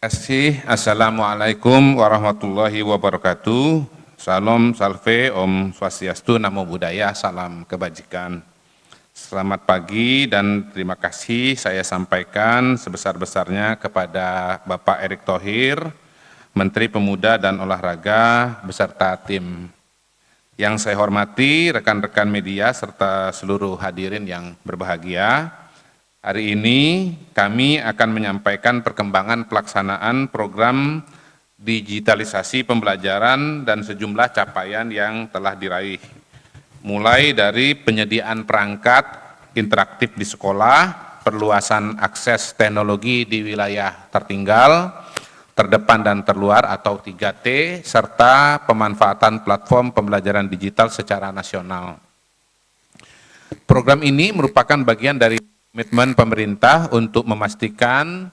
Assalamualaikum warahmatullahi wabarakatuh. Salam, salve, Om Swastiastu, Namo Buddhaya, salam kebajikan. Selamat pagi dan terima kasih saya sampaikan sebesar-besarnya kepada Bapak Erick Thohir, Menteri Pemuda dan Olahraga beserta tim. Yang saya hormati rekan-rekan media serta seluruh hadirin yang berbahagia. Hari ini kami akan menyampaikan perkembangan pelaksanaan program digitalisasi pembelajaran dan sejumlah capaian yang telah diraih. Mulai dari penyediaan perangkat interaktif di sekolah, perluasan akses teknologi di wilayah tertinggal, terdepan dan terluar atau 3T, serta pemanfaatan platform pembelajaran digital secara nasional. Program ini merupakan bagian dari komitmen pemerintah untuk memastikan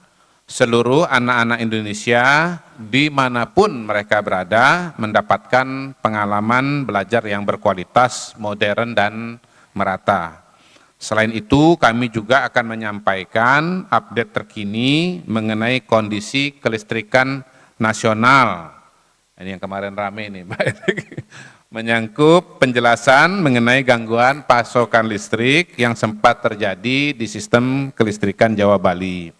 seluruh anak-anak Indonesia dimanapun mereka berada mendapatkan pengalaman belajar yang berkualitas, modern, dan merata. Selain itu, kami juga akan menyampaikan update terkini mengenai kondisi kelistrikan nasional. Ini yang kemarin rame nih, Pak Erik. Menyangkut penjelasan mengenai gangguan pasokan listrik yang sempat terjadi di sistem kelistrikan Jawa Bali.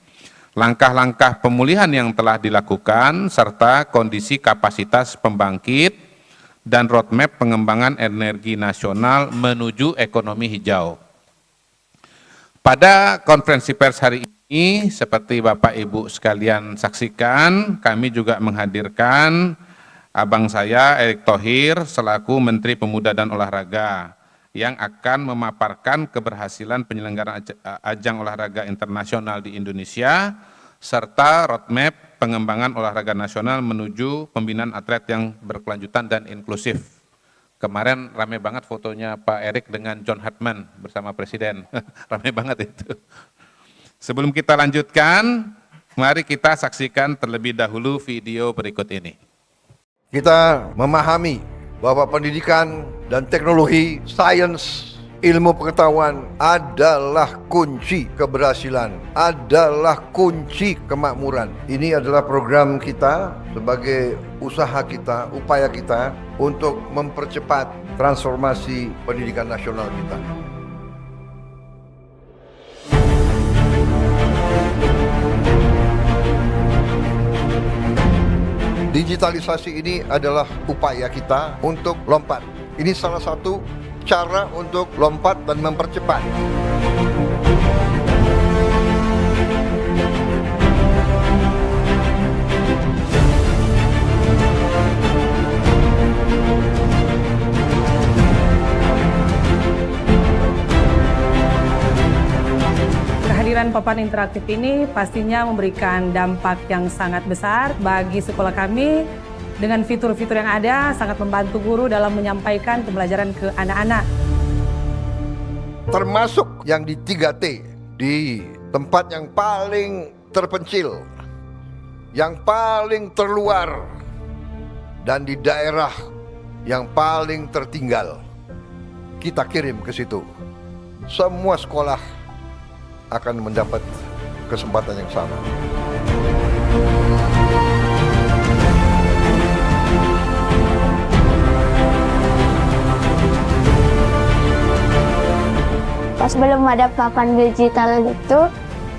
Langkah-langkah pemulihan yang telah dilakukan serta kondisi kapasitas pembangkit dan roadmap pengembangan energi nasional menuju ekonomi hijau. Pada konferensi pers hari ini, seperti Bapak Ibu sekalian saksikan, kami juga menghadirkan abang saya, Erick Thohir, selaku Menteri Pemuda dan Olahraga, yang akan memaparkan keberhasilan penyelenggaraan ajang olahraga internasional di Indonesia, serta roadmap pengembangan olahraga nasional menuju pembinaan atlet yang berkelanjutan dan inklusif. Kemarin rame banget fotonya Pak Erick dengan John Hartman bersama Presiden, rame banget itu. Sebelum kita lanjutkan, mari kita saksikan terlebih dahulu video berikut ini. Kita memahami bahwa pendidikan dan teknologi, sains, ilmu pengetahuan adalah kunci keberhasilan, adalah kunci kemakmuran. Ini adalah program kita sebagai usaha kita, upaya kita untuk mempercepat transformasi pendidikan nasional kita. Digitalisasi ini adalah upaya kita untuk lompat. Ini salah satu cara untuk lompat dan mempercepat. Kehadiran papan interaktif ini pastinya memberikan dampak yang sangat besar bagi sekolah kami. Dengan fitur-fitur yang ada, sangat membantu guru dalam menyampaikan pembelajaran ke anak-anak. Termasuk yang di 3T, di tempat yang paling terpencil, yang paling terluar, dan di daerah yang paling tertinggal. Kita kirim ke situ. Semua sekolah akan mendapat kesempatan yang sama. Pas belum ada papan digital itu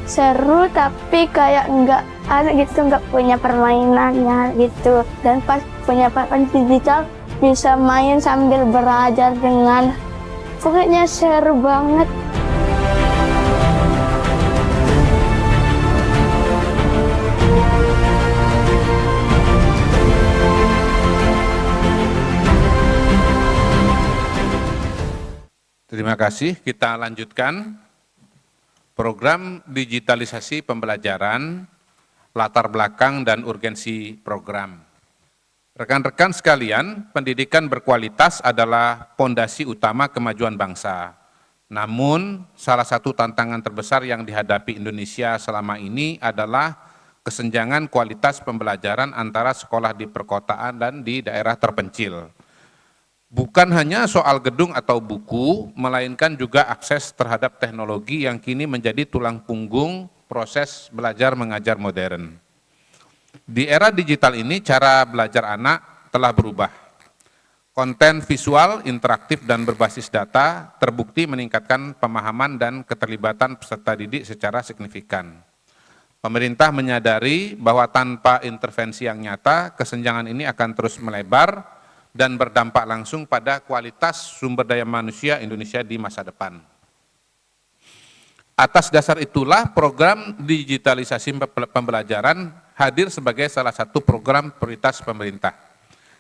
seru, tapi kayak nggak ada gitu, nggak punya permainannya gitu. Dan pas punya papan digital bisa main sambil belajar dengan, pokoknya seru banget. Terima kasih, kita lanjutkan program digitalisasi pembelajaran, latar belakang dan urgensi program. Rekan-rekan sekalian, pendidikan berkualitas adalah pondasi utama kemajuan bangsa. Namun, salah satu tantangan terbesar yang dihadapi Indonesia selama ini adalah kesenjangan kualitas pembelajaran antara sekolah di perkotaan dan di daerah terpencil. Bukan hanya soal gedung atau buku, melainkan juga akses terhadap teknologi yang kini menjadi tulang punggung proses belajar mengajar modern. Di era digital ini, cara belajar anak telah berubah. Konten visual, interaktif, dan berbasis data terbukti meningkatkan pemahaman dan keterlibatan peserta didik secara signifikan. Pemerintah menyadari bahwa tanpa intervensi yang nyata, kesenjangan ini akan terus melebar dan berdampak langsung pada kualitas sumber daya manusia Indonesia di masa depan. Atas dasar itulah program digitalisasi pembelajaran hadir sebagai salah satu program prioritas pemerintah.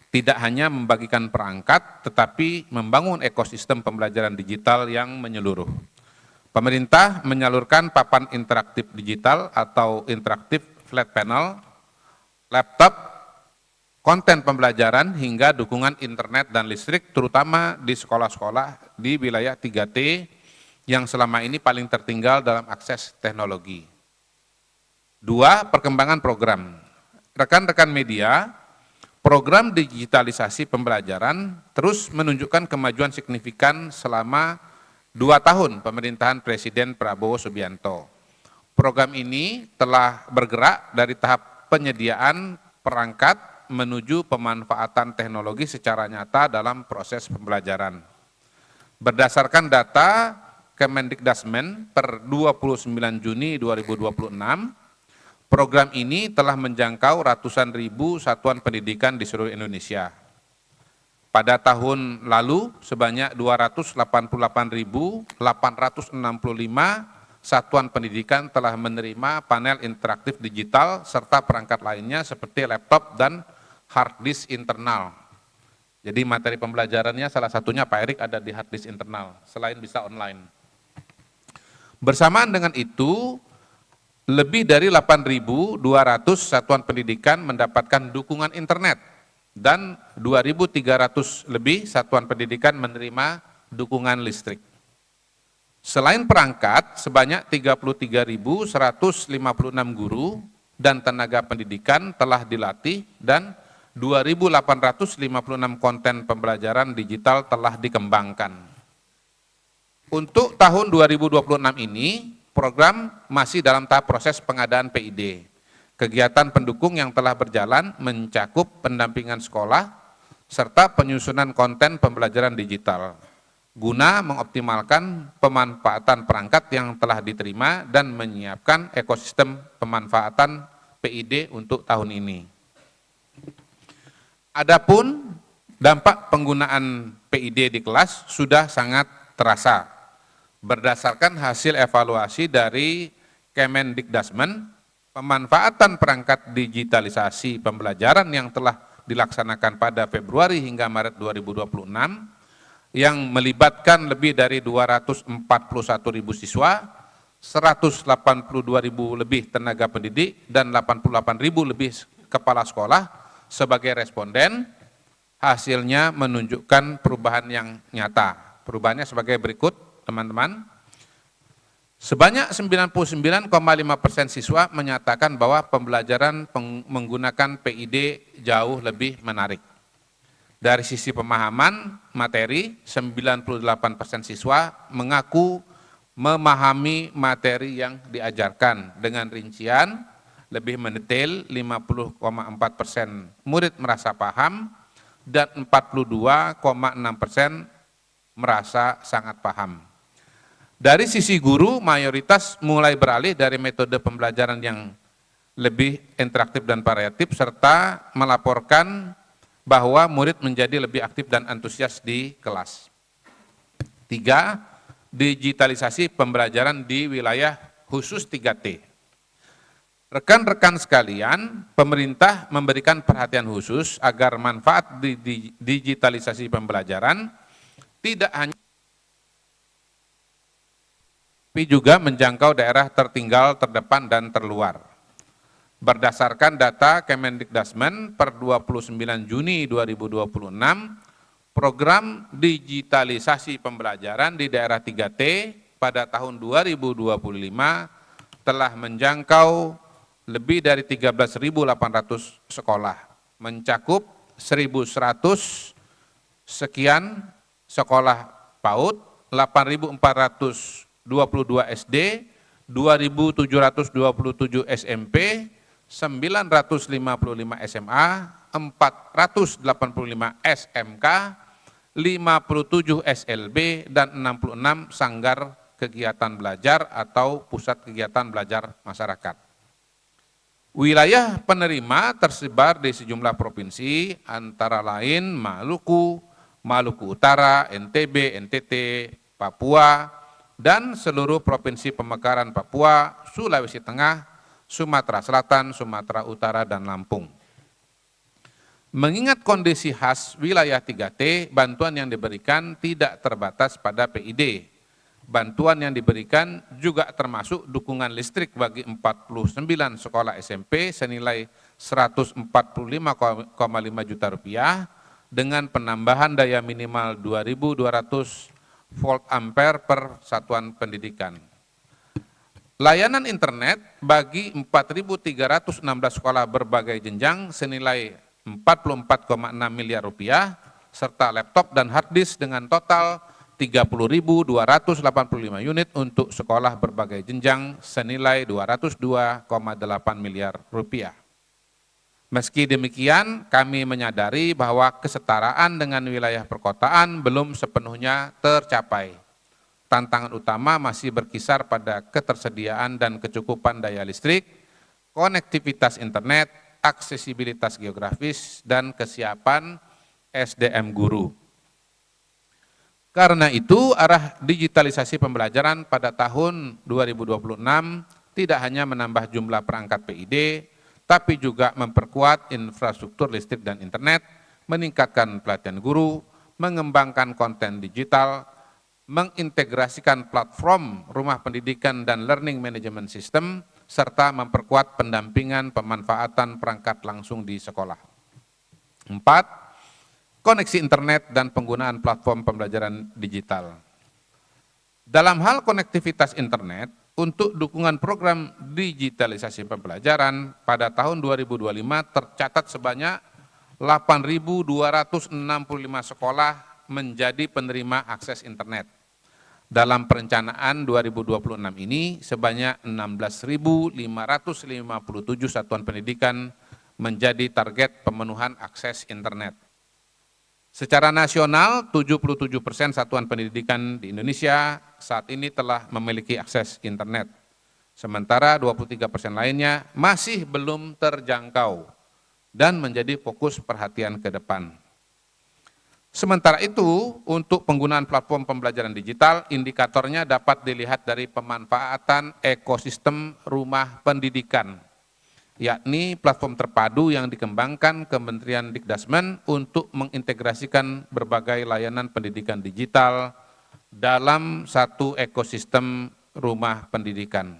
Tidak hanya membagikan perangkat, tetapi membangun ekosistem pembelajaran digital yang menyeluruh. Pemerintah menyalurkan papan interaktif digital atau interaktif flat panel, laptop, konten pembelajaran hingga dukungan internet dan listrik terutama di sekolah-sekolah di wilayah 3T yang selama ini paling tertinggal dalam akses teknologi. 2. Perkembangan program. Rekan-rekan media, program digitalisasi pembelajaran terus menunjukkan kemajuan signifikan selama 2 tahun pemerintahan Presiden Prabowo Subianto. Program ini telah bergerak dari tahap penyediaan perangkat menuju pemanfaatan teknologi secara nyata dalam proses pembelajaran. Berdasarkan data Kemendikdasmen per 29 Juni 2026, program ini telah menjangkau ratusan ribu satuan pendidikan di seluruh Indonesia. Pada tahun lalu, sebanyak 288.865 satuan pendidikan telah menerima panel interaktif digital serta perangkat lainnya seperti laptop dan hard disk internal. Jadi materi pembelajarannya salah satunya Pak Erik ada di hard disk internal, selain bisa online. Bersamaan dengan itu, lebih dari 8.200 satuan pendidikan mendapatkan dukungan internet dan 2.300 lebih satuan pendidikan menerima dukungan listrik. Selain perangkat, sebanyak 33.156 guru dan tenaga pendidikan telah dilatih dan 2.856 konten pembelajaran digital telah dikembangkan. Untuk tahun 2026 ini, program masih dalam tahap proses pengadaan PID. Kegiatan pendukung yang telah berjalan mencakup pendampingan sekolah serta penyusunan konten pembelajaran digital guna mengoptimalkan pemanfaatan perangkat yang telah diterima dan menyiapkan ekosistem pemanfaatan PID untuk tahun ini. Adapun dampak penggunaan PID di kelas sudah sangat terasa. Berdasarkan hasil evaluasi dari Kemendikdasmen, pemanfaatan perangkat digitalisasi pembelajaran yang telah dilaksanakan pada Februari hingga Maret 2026 yang melibatkan lebih dari 241.000 siswa, 182.000 lebih tenaga pendidik, dan 88.000 lebih kepala sekolah sebagai responden, hasilnya menunjukkan perubahan yang nyata. Perubahannya sebagai berikut, teman-teman. Sebanyak 99,5% siswa menyatakan bahwa pembelajaran menggunakan PID jauh lebih menarik. Dari sisi pemahaman materi, 98% siswa mengaku memahami materi yang diajarkan dengan rincian lebih mendetail, 50,4% murid merasa paham dan 42,6% merasa sangat paham. Dari sisi guru, mayoritas mulai beralih dari metode pembelajaran yang lebih interaktif dan variatif, serta melaporkan bahwa murid menjadi lebih aktif dan antusias di kelas. 3. Digitalisasi pembelajaran di wilayah khusus 3T. Rekan-rekan sekalian, pemerintah memberikan perhatian khusus agar manfaat digitalisasi pembelajaran tidak hanya tapi juga menjangkau daerah tertinggal, terdepan, dan terluar. Berdasarkan data Kemendikdasmen per 29 Juni 2026, program digitalisasi pembelajaran di daerah 3T pada tahun 2025 telah menjangkau lebih dari 13.800 sekolah, mencakup 1.100 sekian sekolah PAUD, 8.422 SD, 2.727 SMP, 955 SMA, 485 SMK, 57 SLB, dan 66 sanggar kegiatan belajar atau pusat kegiatan belajar masyarakat. Wilayah penerima tersebar di sejumlah provinsi, antara lain Maluku, Maluku Utara, NTB, NTT, Papua, dan seluruh provinsi pemekaran Papua, Sulawesi Tengah, Sumatera Selatan, Sumatera Utara, dan Lampung. Mengingat kondisi khas wilayah 3T, bantuan yang diberikan tidak terbatas pada PID. Bantuan yang diberikan juga termasuk dukungan listrik bagi 49 sekolah SMP senilai 145,5 juta rupiah dengan penambahan daya minimal 2.200 volt ampere per satuan pendidikan. Layanan internet bagi 4.316 sekolah berbagai jenjang senilai 44,6 miliar rupiah serta laptop dan hard disk dengan total 30.285 unit untuk sekolah berbagai jenjang senilai 202,8 miliar rupiah. Meski demikian, kami menyadari bahwa kesetaraan dengan wilayah perkotaan belum sepenuhnya tercapai. Tantangan utama masih berkisar pada ketersediaan dan kecukupan daya listrik, konektivitas internet, aksesibilitas geografis, dan kesiapan SDM guru. Karena itu, arah digitalisasi pembelajaran pada tahun 2026 tidak hanya menambah jumlah perangkat PID, tapi juga memperkuat infrastruktur listrik dan internet, meningkatkan pelatihan guru, mengembangkan konten digital, mengintegrasikan platform rumah pendidikan dan learning management system, serta memperkuat pendampingan pemanfaatan perangkat langsung di sekolah. 4. Koneksi internet dan penggunaan platform pembelajaran digital. Dalam hal konektivitas internet, untuk dukungan program digitalisasi pembelajaran pada tahun 2025 tercatat sebanyak 8.265 sekolah menjadi penerima akses internet. Dalam perencanaan 2026 ini, sebanyak 16.557 satuan pendidikan menjadi target pemenuhan akses internet. Secara nasional, 77% satuan pendidikan di Indonesia saat ini telah memiliki akses internet. Sementara 23% lainnya masih belum terjangkau dan menjadi fokus perhatian ke depan. Sementara itu, untuk penggunaan platform pembelajaran digital, indikatornya dapat dilihat dari pemanfaatan ekosistem rumah pendidikan, yakni platform terpadu yang dikembangkan Kementerian Dikdasmen untuk mengintegrasikan berbagai layanan pendidikan digital dalam satu ekosistem rumah pendidikan.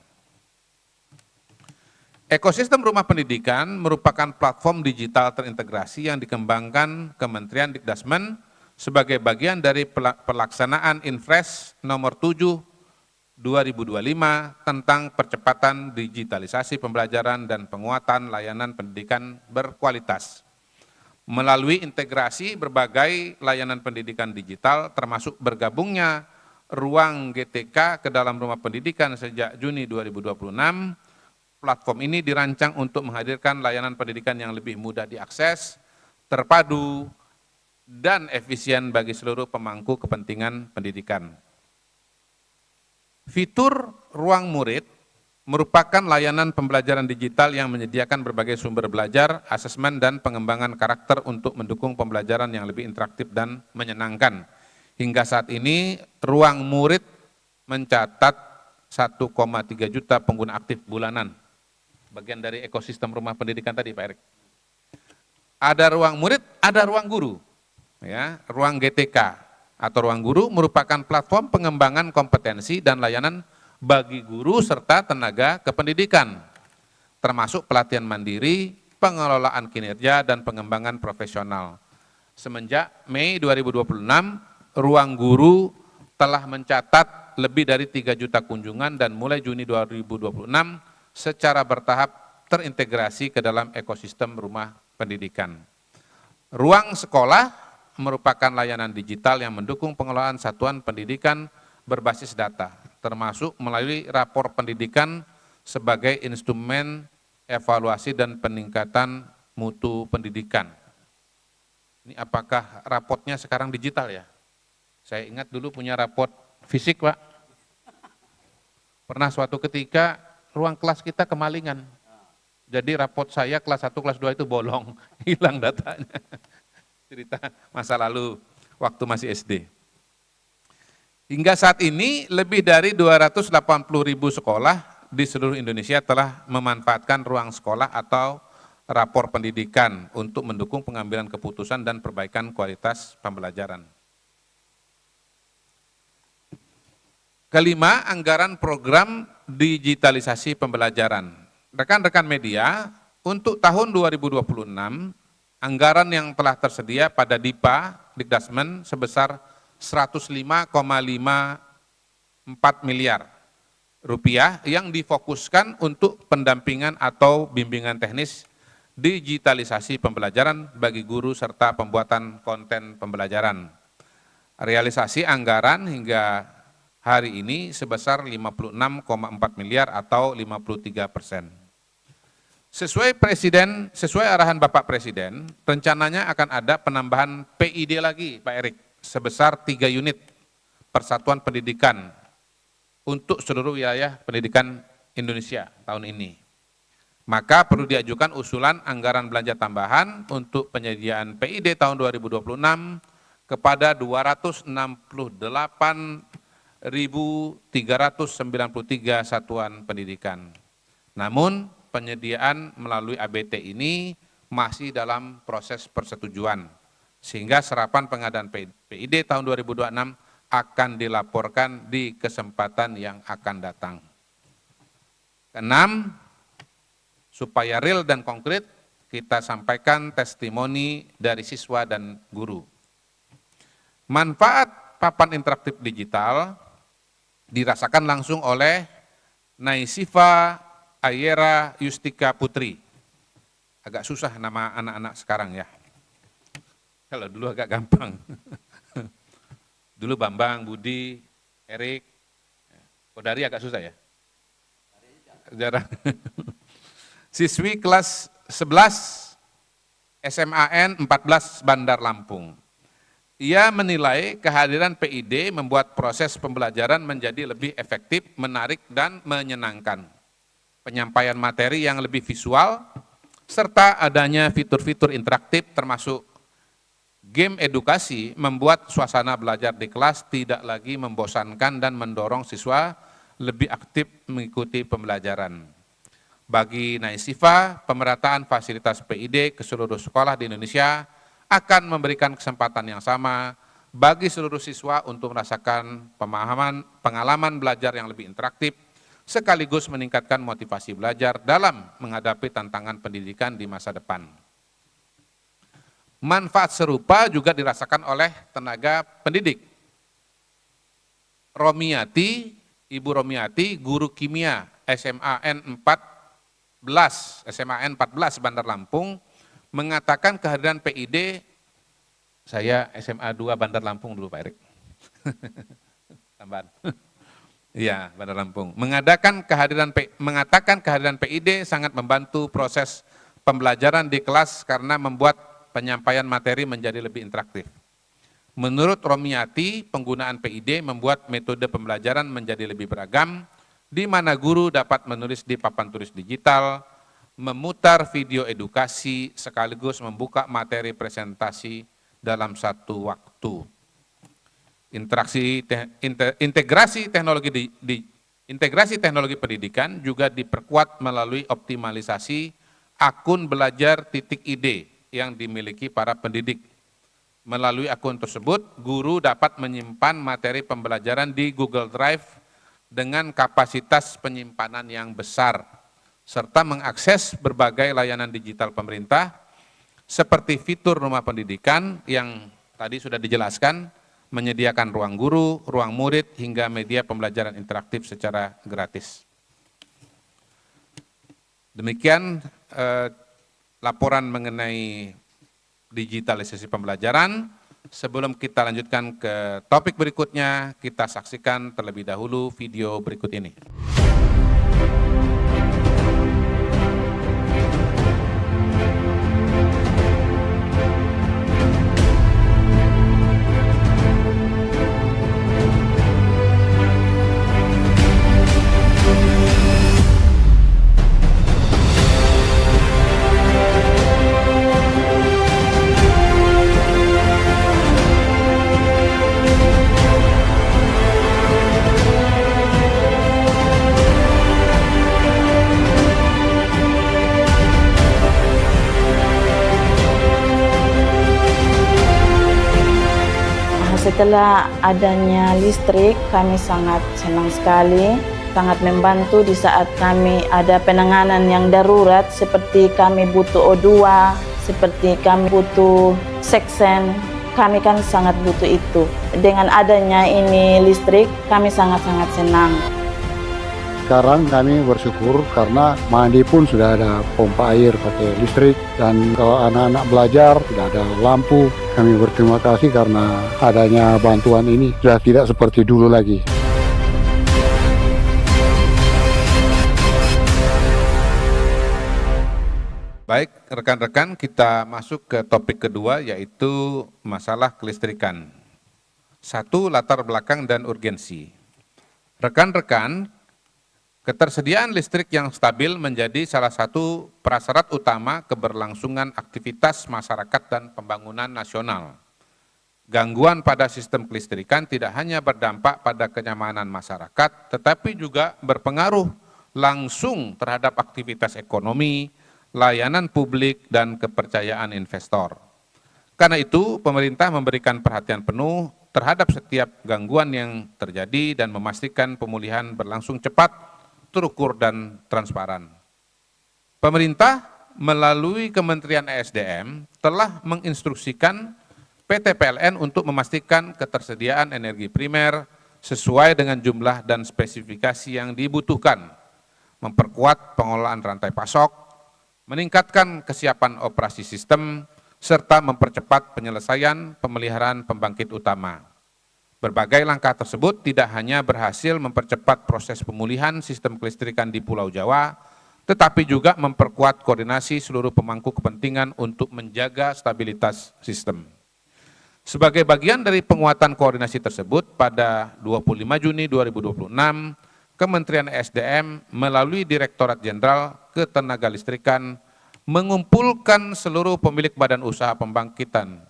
Ekosistem rumah pendidikan merupakan platform digital terintegrasi yang dikembangkan Kementerian Dikdasmen sebagai bagian dari pelaksanaan Infres nomor 7 2025 tentang percepatan digitalisasi pembelajaran dan penguatan layanan pendidikan berkualitas. Melalui integrasi berbagai layanan pendidikan digital termasuk bergabungnya ruang GTK ke dalam rumah pendidikan sejak Juni 2026, platform ini dirancang untuk menghadirkan layanan pendidikan yang lebih mudah diakses, terpadu, dan efisien bagi seluruh pemangku kepentingan pendidikan. Fitur Ruang Murid merupakan layanan pembelajaran digital yang menyediakan berbagai sumber belajar, asesmen, dan pengembangan karakter untuk mendukung pembelajaran yang lebih interaktif dan menyenangkan. Hingga saat ini, Ruang Murid mencatat 1,3 juta pengguna aktif bulanan. Bagian dari ekosistem rumah pendidikan tadi, Pak Erik. Ada Ruang Murid, ada Ruang Guru. Ya, Ruang GTK. Atau Ruang Guru merupakan platform pengembangan kompetensi dan layanan bagi guru serta tenaga kependidikan, termasuk pelatihan mandiri, pengelolaan kinerja, dan pengembangan profesional. Semenjak Mei 2026, Ruang Guru telah mencatat lebih dari 3 juta kunjungan dan mulai Juni 2026 secara bertahap terintegrasi ke dalam ekosistem rumah pendidikan. Ruang Sekolah merupakan layanan digital yang mendukung pengelolaan satuan pendidikan berbasis data, termasuk melalui rapor pendidikan sebagai instrumen evaluasi dan peningkatan mutu pendidikan. Ini apakah rapotnya sekarang digital ya? Saya ingat dulu punya rapot fisik, Pak. Pernah suatu ketika ruang kelas kita kemalingan. Jadi rapot saya kelas 1, kelas 2 itu bolong, hilang datanya. Cerita masa lalu waktu masih SD. Hingga saat ini lebih dari 280.000 sekolah di seluruh Indonesia telah memanfaatkan ruang sekolah atau rapor pendidikan untuk mendukung pengambilan keputusan dan perbaikan kualitas pembelajaran. Kelima, anggaran program digitalisasi pembelajaran. Rekan-rekan media, untuk tahun 2026, anggaran yang telah tersedia pada DIPA, Dikdasmen, sebesar 105,54 miliar rupiah yang difokuskan untuk pendampingan atau bimbingan teknis digitalisasi pembelajaran bagi guru serta pembuatan konten pembelajaran. Realisasi anggaran hingga hari ini sebesar 56,4 miliar atau 53%. Sesuai arahan Bapak Presiden, rencananya akan ada penambahan PID lagi, Pak Erik, sebesar 3 unit persatuan pendidikan untuk seluruh wilayah pendidikan Indonesia tahun ini. Maka perlu diajukan usulan anggaran belanja tambahan untuk penyediaan PID tahun 2026 kepada 268.393 satuan pendidikan. Namun penyediaan melalui ABT ini masih dalam proses persetujuan, sehingga serapan pengadaan PID tahun 2026 akan dilaporkan di kesempatan yang akan datang. Keenam, supaya real dan konkret, kita sampaikan testimoni dari siswa dan guru. Manfaat papan interaktif digital dirasakan langsung oleh Naisifa Ayera Yustika Putri. Agak susah nama anak-anak sekarang ya. Kalau dulu agak gampang. Dulu Bambang, Budi, Erik, Kodari agak susah ya? Jarang. Siswi kelas 11 SMAN 14 Bandar Lampung. Ia menilai kehadiran PID membuat proses pembelajaran menjadi lebih efektif, menarik, dan menyenangkan. Penyampaian materi yang lebih visual, serta adanya fitur-fitur interaktif termasuk game edukasi membuat suasana belajar di kelas tidak lagi membosankan dan mendorong siswa lebih aktif mengikuti pembelajaran. Bagi Naisifa, pemerataan fasilitas PID ke seluruh sekolah di Indonesia akan memberikan kesempatan yang sama bagi seluruh siswa untuk merasakan pengalaman belajar yang lebih interaktif, sekaligus meningkatkan motivasi belajar dalam menghadapi tantangan pendidikan di masa depan. Manfaat serupa juga dirasakan oleh tenaga pendidik. Ibu Romiati, guru kimia SMAN 14 Bandar Lampung, mengatakan kehadiran PID, saya SMA 2 Bandar Lampung dulu Pak Erik. Tambahan. Iya, Bandar Lampung. Mengatakan kehadiran PID sangat membantu proses pembelajaran di kelas karena membuat penyampaian materi menjadi lebih interaktif. Menurut Romiati, penggunaan PID membuat metode pembelajaran menjadi lebih beragam, di mana guru dapat menulis di papan tulis digital, memutar video edukasi, sekaligus membuka materi presentasi dalam satu waktu. Integrasi teknologi pendidikan juga diperkuat melalui optimalisasi akun belajar.id yang dimiliki para pendidik. Melalui akun tersebut, guru dapat menyimpan materi pembelajaran di Google Drive dengan kapasitas penyimpanan yang besar, serta mengakses berbagai layanan digital pemerintah, seperti fitur rumah pendidikan yang tadi sudah dijelaskan, menyediakan ruang guru, ruang murid, hingga media pembelajaran interaktif secara gratis. Demikian laporan mengenai digitalisasi pembelajaran. Sebelum kita lanjutkan ke topik berikutnya, kita saksikan terlebih dahulu video berikut ini. Setelah adanya listrik, kami sangat senang sekali, sangat membantu di saat kami ada penanganan yang darurat, seperti kami butuh O2, seperti kami butuh seksen. Kami kan sangat butuh itu. Dengan adanya ini listrik, kami sangat-sangat senang. Sekarang kami bersyukur karena mandi pun sudah ada pompa air pakai listrik, dan kalau anak-anak belajar sudah ada lampu. Kami berterima kasih karena adanya bantuan ini, sudah tidak seperti dulu lagi. Baik, rekan-rekan, kita masuk ke topik kedua, yaitu masalah kelistrikan. 1. Latar belakang dan urgensi. Rekan-rekan, ketersediaan listrik yang stabil menjadi salah satu prasyarat utama keberlangsungan aktivitas masyarakat dan pembangunan nasional. Gangguan pada sistem kelistrikan tidak hanya berdampak pada kenyamanan masyarakat, tetapi juga berpengaruh langsung terhadap aktivitas ekonomi, layanan publik, dan kepercayaan investor. Karena itu, pemerintah memberikan perhatian penuh terhadap setiap gangguan yang terjadi dan memastikan pemulihan berlangsung cepat, terukur, dan transparan. Pemerintah melalui Kementerian ESDM telah menginstruksikan PT PLN untuk memastikan ketersediaan energi primer sesuai dengan jumlah dan spesifikasi yang dibutuhkan, memperkuat pengelolaan rantai pasok, meningkatkan kesiapan operasi sistem, serta mempercepat penyelesaian pemeliharaan pembangkit utama. Berbagai langkah tersebut tidak hanya berhasil mempercepat proses pemulihan sistem kelistrikan di Pulau Jawa, tetapi juga memperkuat koordinasi seluruh pemangku kepentingan untuk menjaga stabilitas sistem. Sebagai bagian dari penguatan koordinasi tersebut, pada 25 Juni 2026, Kementerian ESDM melalui Direktorat Jenderal Ketenagalistrikan mengumpulkan seluruh pemilik badan usaha pembangkitan,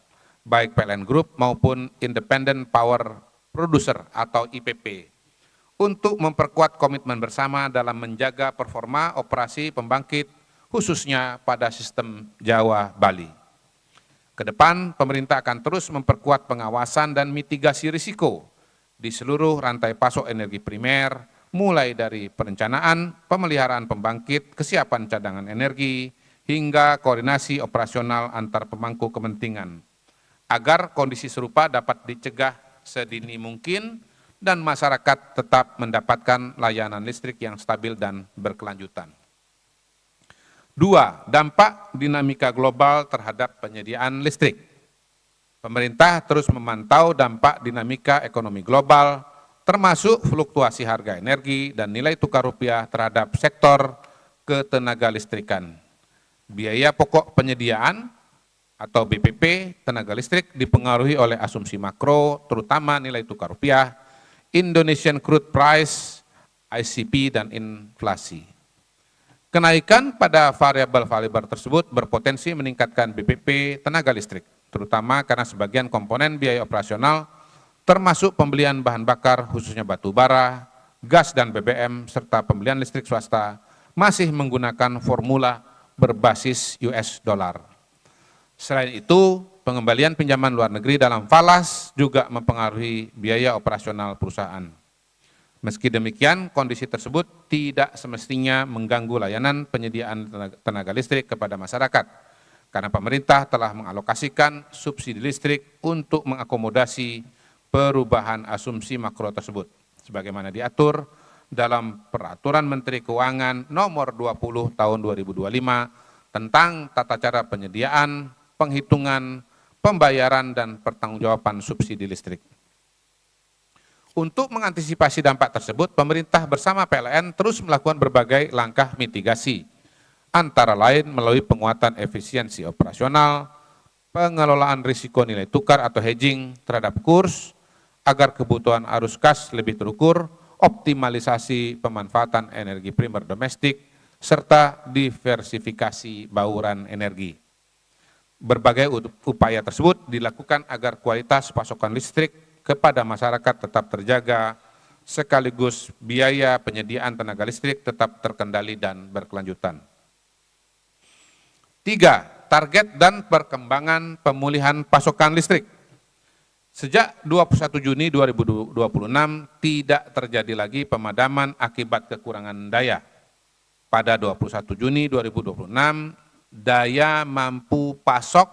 baik PLN Group maupun Independent Power Producer atau IPP, untuk memperkuat komitmen bersama dalam menjaga performa operasi pembangkit, khususnya pada sistem Jawa-Bali. Kedepan, pemerintah akan terus memperkuat pengawasan dan mitigasi risiko di seluruh rantai pasok energi primer, mulai dari perencanaan, pemeliharaan pembangkit, kesiapan cadangan energi, hingga koordinasi operasional antar pemangku kepentingan, agar kondisi serupa dapat dicegah sedini mungkin dan masyarakat tetap mendapatkan layanan listrik yang stabil dan berkelanjutan. 2. Dampak dinamika global terhadap penyediaan listrik. Pemerintah terus memantau dampak dinamika ekonomi global, termasuk fluktuasi harga energi dan nilai tukar rupiah terhadap sektor ketenagalistrikan. Biaya pokok penyediaan atau BPP tenaga listrik dipengaruhi oleh asumsi makro, terutama nilai tukar rupiah, Indonesian Crude Price, ICP, dan inflasi. Kenaikan pada variabel-variabel tersebut berpotensi meningkatkan BPP tenaga listrik, terutama karena sebagian komponen biaya operasional termasuk pembelian bahan bakar khususnya batu bara, gas dan BBM, serta pembelian listrik swasta masih menggunakan formula berbasis US dollar. Selain itu, pengembalian pinjaman luar negeri dalam falas juga mempengaruhi biaya operasional perusahaan. Meski demikian, kondisi tersebut tidak semestinya mengganggu layanan penyediaan tenaga listrik kepada masyarakat, karena pemerintah telah mengalokasikan subsidi listrik untuk mengakomodasi perubahan asumsi makro tersebut, sebagaimana diatur dalam Peraturan Menteri Keuangan Nomor 20 Tahun 2025 tentang tata cara penyediaan, penghitungan, pembayaran, dan pertanggungjawaban subsidi listrik. Untuk mengantisipasi dampak tersebut, pemerintah bersama PLN terus melakukan berbagai langkah mitigasi, antara lain melalui penguatan efisiensi operasional, pengelolaan risiko nilai tukar atau hedging terhadap kurs, agar kebutuhan arus kas lebih terukur, optimalisasi pemanfaatan energi primer domestik, serta diversifikasi bauran energi. Berbagai upaya tersebut dilakukan agar kualitas pasokan listrik kepada masyarakat tetap terjaga, sekaligus biaya penyediaan tenaga listrik tetap terkendali dan berkelanjutan. 3. Target dan perkembangan pemulihan pasokan listrik. Sejak 21 Juni 2026 tidak terjadi lagi pemadaman akibat kekurangan daya. Pada 21 Juni 2026, daya mampu pasok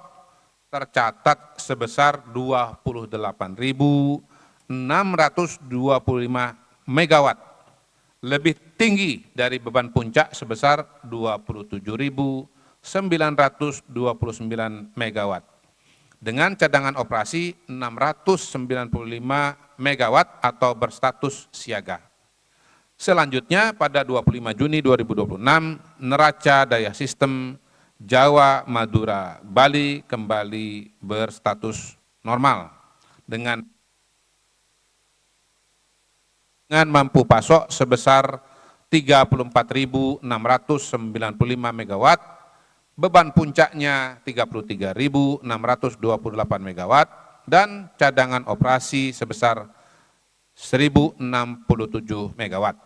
tercatat sebesar 28.625 megawatt, lebih tinggi dari beban puncak sebesar 27.929 megawatt. Dengan cadangan operasi 695 megawatt atau berstatus siaga. Selanjutnya pada 25 Juni 2026, neraca daya sistem Jawa, Madura, Bali kembali berstatus normal dengan mampu pasok sebesar 34.695 megawatt, beban puncaknya 33.628 megawatt, dan cadangan operasi sebesar 1.067 megawatt.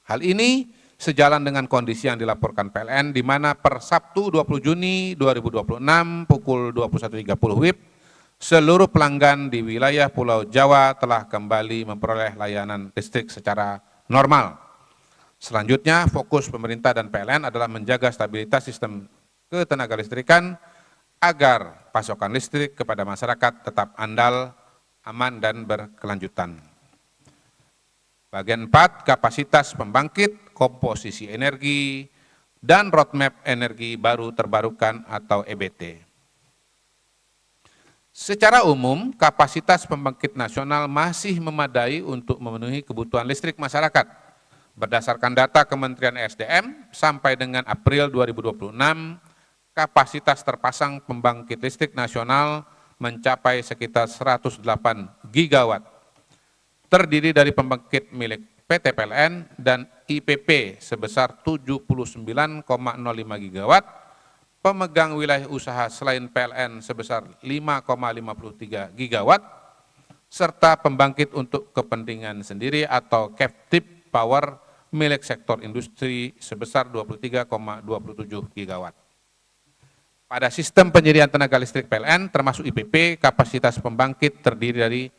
Hal ini sejalan dengan kondisi yang dilaporkan PLN di mana per Sabtu 20 Juni 2026 pukul 21.30 WIB, seluruh pelanggan di wilayah Pulau Jawa telah kembali memperoleh layanan listrik secara normal. Selanjutnya, fokus pemerintah dan PLN adalah menjaga stabilitas sistem ketenagalistrikan agar pasokan listrik kepada masyarakat tetap andal, aman, dan berkelanjutan. Bagian 4, kapasitas pembangkit, komposisi energi, dan roadmap energi baru terbarukan atau EBT. Secara umum, kapasitas pembangkit nasional masih memadai untuk memenuhi kebutuhan listrik masyarakat. Berdasarkan data Kementerian SDM, sampai dengan April 2026, kapasitas terpasang pembangkit listrik nasional mencapai sekitar 108 gigawatt. Terdiri dari pembangkit milik PT PLN dan IPP sebesar 79,05 gigawatt, pemegang wilayah usaha selain PLN sebesar 5,53 gigawatt, serta pembangkit untuk kepentingan sendiri atau captive power milik sektor industri sebesar 23,27 gigawatt. Pada sistem penyediaan tenaga listrik PLN termasuk IPP, kapasitas pembangkit terdiri dari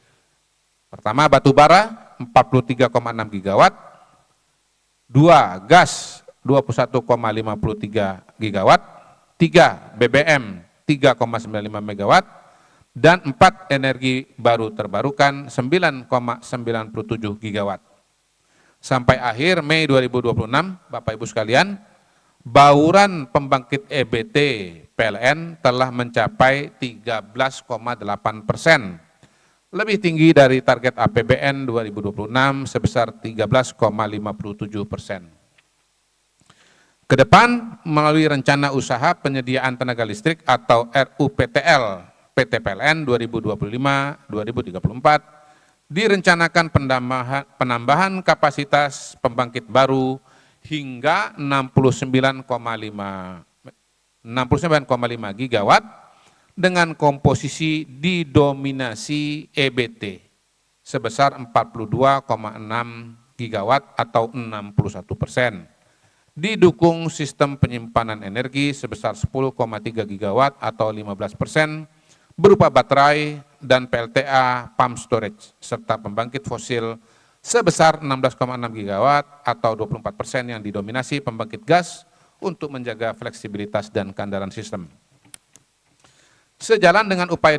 pertama batu bara 43,6 gigawatt, 2 gas 21,53 gigawatt, 3 BBM 3,95 megawatt, dan 4 energi baru terbarukan 9,97 gigawatt. Sampai akhir Mei 2026, Bapak Ibu sekalian, bauran pembangkit EBT PLN telah mencapai 13,8%, lebih tinggi dari target APBN 2026 sebesar 13,57%. Ke depan, melalui rencana usaha penyediaan tenaga listrik atau RUPTL PT PLN 2025-2034, direncanakan penambahan kapasitas pembangkit baru hingga 69,5 gigawatt dengan komposisi didominasi EBT sebesar 42,6 gigawatt atau 61%. Didukung sistem penyimpanan energi sebesar 10,3 gigawatt atau 15%, berupa baterai dan PLTA pump storage, serta pembangkit fosil sebesar 16,6 gigawatt atau 24% yang didominasi pembangkit gas untuk menjaga fleksibilitas dan keandalan sistem. Sejalan dengan upaya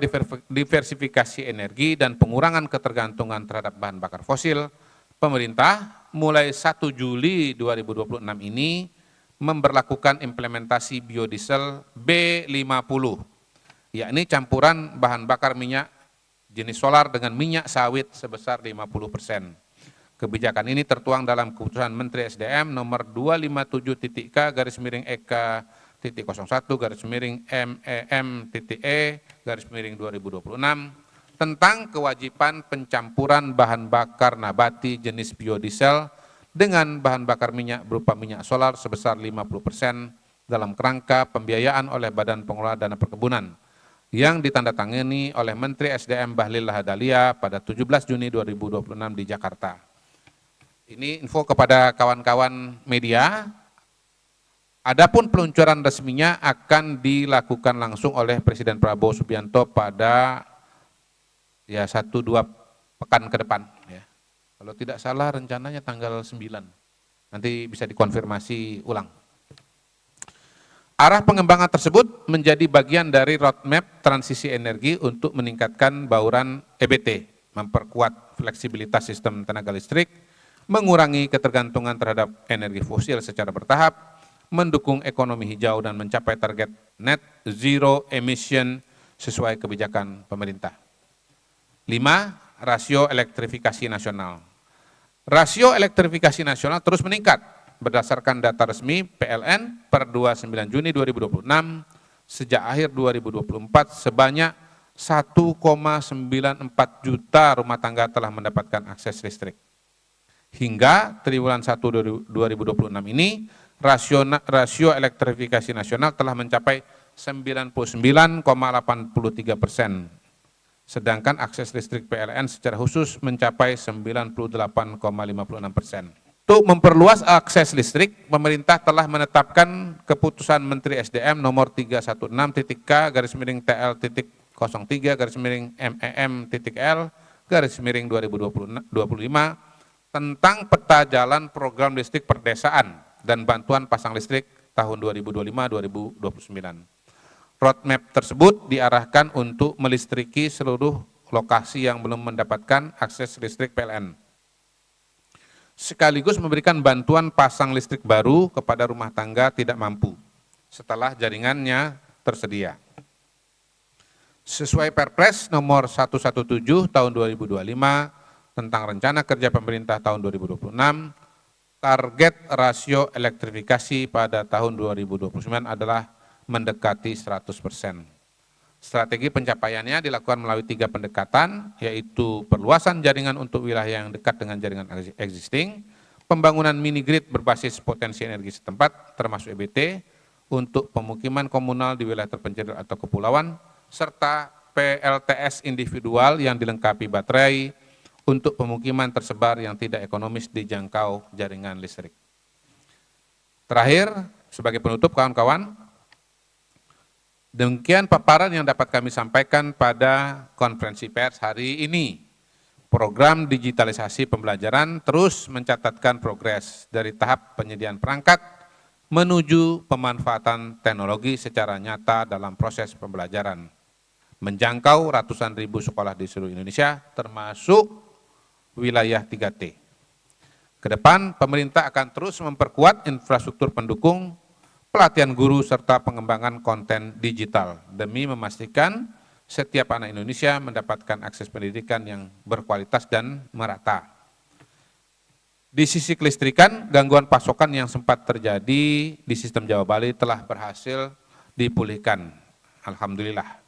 diversifikasi energi dan pengurangan ketergantungan terhadap bahan bakar fosil, pemerintah mulai 1 Juli 2026 ini memberlakukan implementasi biodiesel B50, yakni campuran bahan bakar minyak jenis solar dengan minyak sawit sebesar 50%. Kebijakan ini tertuang dalam keputusan Menteri SDM nomor 257.EK-MEM.E/2026 tentang kewajiban pencampuran bahan bakar nabati jenis biodiesel dengan bahan bakar minyak berupa minyak solar sebesar 50% dalam kerangka pembiayaan oleh Badan Pengelola Dana Perkebunan yang ditandatangani oleh Menteri SDM Bahlil Lahadalia pada 17 Juni 2026 di Jakarta. Ini info kepada kawan-kawan media. Adapun peluncuran resminya akan dilakukan langsung oleh Presiden Prabowo Subianto pada ya 1-2 pekan ke depan ya. Kalau tidak salah rencananya tanggal 9. Nanti bisa dikonfirmasi ulang. Arah pengembangan tersebut menjadi bagian dari roadmap transisi energi untuk meningkatkan bauran EBT, memperkuat fleksibilitas sistem tenaga listrik, mengurangi ketergantungan terhadap energi fosil secara bertahap, mendukung ekonomi hijau dan mencapai target net zero emission sesuai kebijakan pemerintah. 5. Rasio elektrifikasi nasional. Rasio elektrifikasi nasional terus meningkat berdasarkan data resmi PLN per 29 Juni 2026 sejak akhir 2024 sebanyak 1,94 juta rumah tangga telah mendapatkan akses listrik. Hingga triwulan 1 2026 ini rasio elektrifikasi nasional telah mencapai 99,83%. Sedangkan akses listrik PLN secara khusus mencapai 98,56%. Untuk memperluas akses listrik, pemerintah telah menetapkan keputusan Menteri SDM nomor 316-TL.03-MEM.L/2025 tentang peta jalan program listrik perdesaan dan bantuan pasang listrik tahun 2025-2029. Roadmap tersebut diarahkan untuk melistriki seluruh lokasi yang belum mendapatkan akses listrik PLN. Sekaligus memberikan bantuan pasang listrik baru kepada rumah tangga tidak mampu setelah jaringannya tersedia. Sesuai Perpres nomor 117 tahun 2025 tentang Rencana Kerja Pemerintah tahun 2026, target rasio elektrifikasi pada tahun 2029 adalah mendekati 100%. Strategi pencapaiannya dilakukan melalui 3 pendekatan, yaitu perluasan jaringan untuk wilayah yang dekat dengan jaringan existing, pembangunan mini grid berbasis potensi energi setempat, termasuk EBT, untuk pemukiman komunal di wilayah terpencil atau kepulauan, serta PLTS individual yang dilengkapi baterai untuk pemukiman tersebar yang tidak ekonomis dijangkau jaringan listrik. Terakhir, sebagai penutup kawan-kawan, demikian paparan yang dapat kami sampaikan pada konferensi pers hari ini. Program digitalisasi pembelajaran terus mencatatkan progres dari tahap penyediaan perangkat menuju pemanfaatan teknologi secara nyata dalam proses pembelajaran. Menjangkau ratusan ribu sekolah di seluruh Indonesia, termasuk wilayah 3T. Kedepan, pemerintah akan terus memperkuat infrastruktur pendukung pelatihan guru, serta pengembangan konten digital demi memastikan setiap anak Indonesia mendapatkan akses pendidikan yang berkualitas dan merata. Di sisi kelistrikan, gangguan pasokan yang sempat terjadi di sistem Jawa Bali telah berhasil dipulihkan. Alhamdulillah.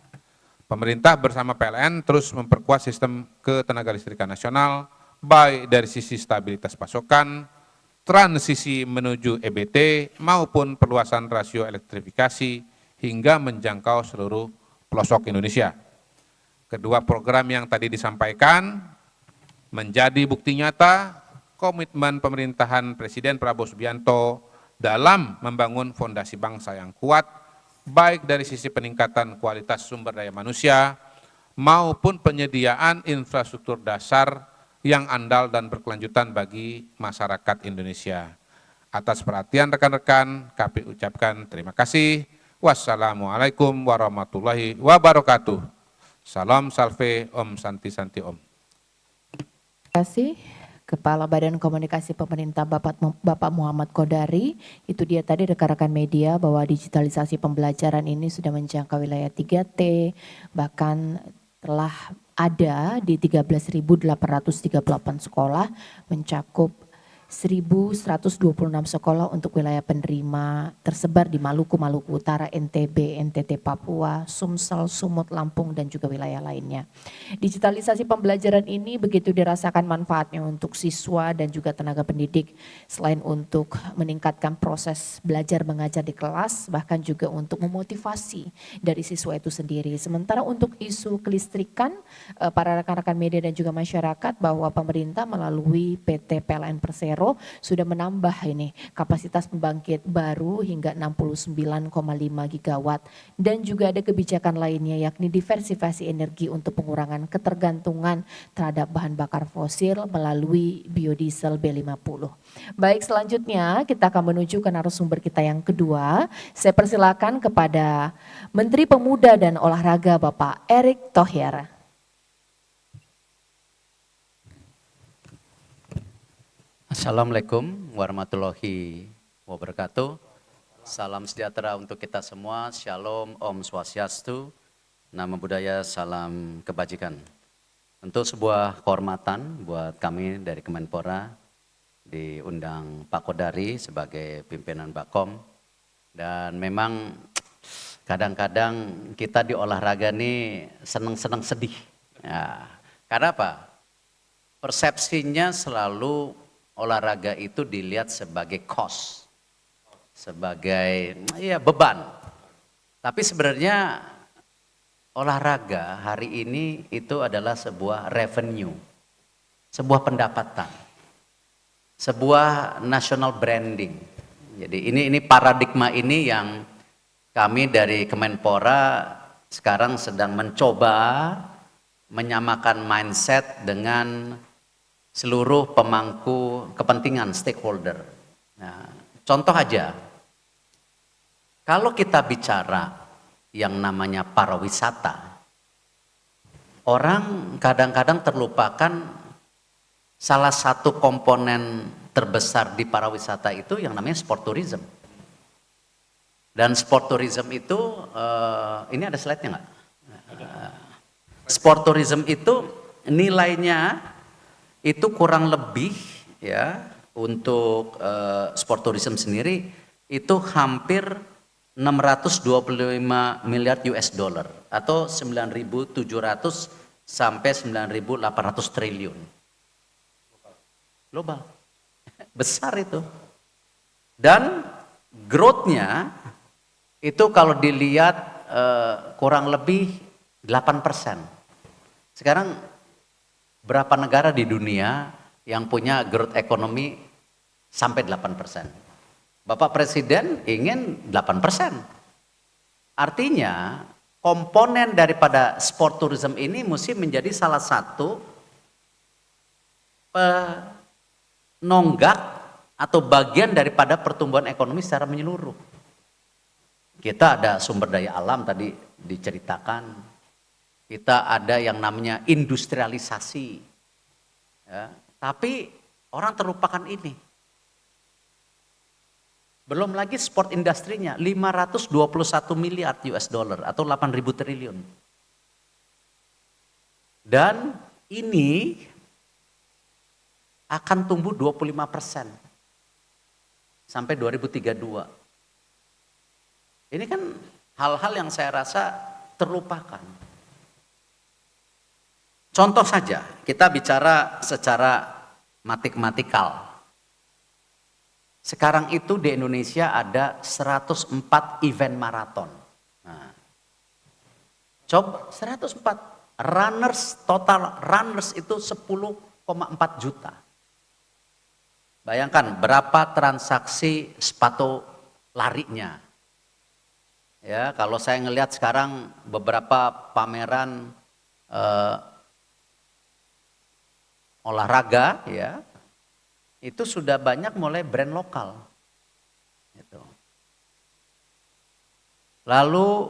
Pemerintah bersama PLN terus memperkuat sistem ketenagalistrikan nasional, baik dari sisi stabilitas pasokan, transisi menuju EBT maupun perluasan rasio elektrifikasi hingga menjangkau seluruh pelosok Indonesia. Kedua program yang tadi disampaikan menjadi bukti nyata komitmen pemerintahan Presiden Prabowo Subianto dalam membangun fondasi bangsa yang kuat, baik dari sisi peningkatan kualitas sumber daya manusia maupun penyediaan infrastruktur dasar yang andal dan berkelanjutan bagi masyarakat Indonesia. Atas perhatian rekan-rekan, kami ucapkan terima kasih. Wassalamualaikum warahmatullahi wabarakatuh. Salam salve, Om Santi Santi Om. Terima kasih Kepala Badan Komunikasi Pemerintah Bapak Muhammad Kodari. Itu dia tadi rekan-rekan media bahwa digitalisasi pembelajaran ini sudah menjangkau wilayah 3T, bahkan telah ada di 13.838 sekolah, mencakup 1.126 sekolah untuk wilayah penerima tersebar di Maluku, Maluku Utara, NTB, NTT, Papua, Sumsel, Sumut, Lampung, dan juga wilayah lainnya. Digitalisasi pembelajaran ini begitu dirasakan manfaatnya untuk siswa dan juga tenaga pendidik, selain untuk meningkatkan proses belajar mengajar di kelas, bahkan juga untuk memotivasi dari siswa itu sendiri. Sementara untuk isu kelistrikan, para rekan-rekan media dan juga masyarakat bahwa pemerintah melalui PT PLN Persero Hidro sudah menambah ini kapasitas pembangkit baru hingga 69,5 gigawatt. Dan juga ada kebijakan lainnya yakni diversifikasi energi untuk pengurangan ketergantungan terhadap bahan bakar fosil melalui biodiesel B50. Baik, selanjutnya kita akan menuju ke narasumber kita yang kedua. Saya persilakan kepada Menteri Pemuda dan Olahraga Bapak Erick Thohir. Assalamualaikum warahmatullahi wabarakatuh. Salam sejahtera untuk kita semua. Shalom, Om Swastiastu, Namo Buddhaya, salam kebajikan. Tentu sebuah kehormatan buat kami dari Kemenpora diundang Pak Kodari sebagai pimpinan Bakom. Dan memang kadang-kadang kita di olahraga nih seneng-seneng sedih. Ya, karena apa? Persepsinya selalu olahraga itu dilihat sebagai cost, sebagai ya beban. Tapi sebenarnya olahraga hari ini itu adalah sebuah revenue, sebuah pendapatan, sebuah national branding. Jadi ini paradigma ini yang kami dari Kemenpora sekarang sedang mencoba menyamakan mindset dengan seluruh pemangku kepentingan stakeholder. Nah, contoh aja, kalau kita bicara yang namanya pariwisata, orang kadang-kadang terlupakan salah satu komponen terbesar di pariwisata itu yang namanya sport tourism. Dan sport tourism itu, ini ada slide-nya nggak? Sport tourism itu nilainya itu kurang lebih ya untuk sport tourism sendiri itu hampir 625 miliar US dollar atau 9.700 sampai 9.800 triliun. Global. Besar itu. Dan growth-nya itu kalau dilihat kurang lebih 8%. Sekarang berapa negara di dunia yang punya growth ekonomi sampai 8%? Bapak Presiden ingin 8%. Artinya komponen daripada sport tourism ini mesti menjadi salah satu penonggak atau bagian daripada pertumbuhan ekonomi secara menyeluruh. Kita ada sumber daya alam tadi diceritakan. Kita ada yang namanya industrialisasi, ya, tapi orang terlupakan ini. Belum lagi sport industrinya, 521 miliar US dollar atau 8.000 triliun. Dan ini akan tumbuh 25% sampai 2032. Ini kan hal-hal yang saya rasa terlupakan. Contoh saja, kita bicara secara matematikal. Sekarang itu di Indonesia ada 104 event maraton. Nah, coba 104 runners, total runners itu 10,4 juta. Bayangkan berapa transaksi sepatu larinya. Ya, kalau saya ngelihat sekarang beberapa pameran olahraga ya itu sudah banyak mulai brand lokal gitu. Lalu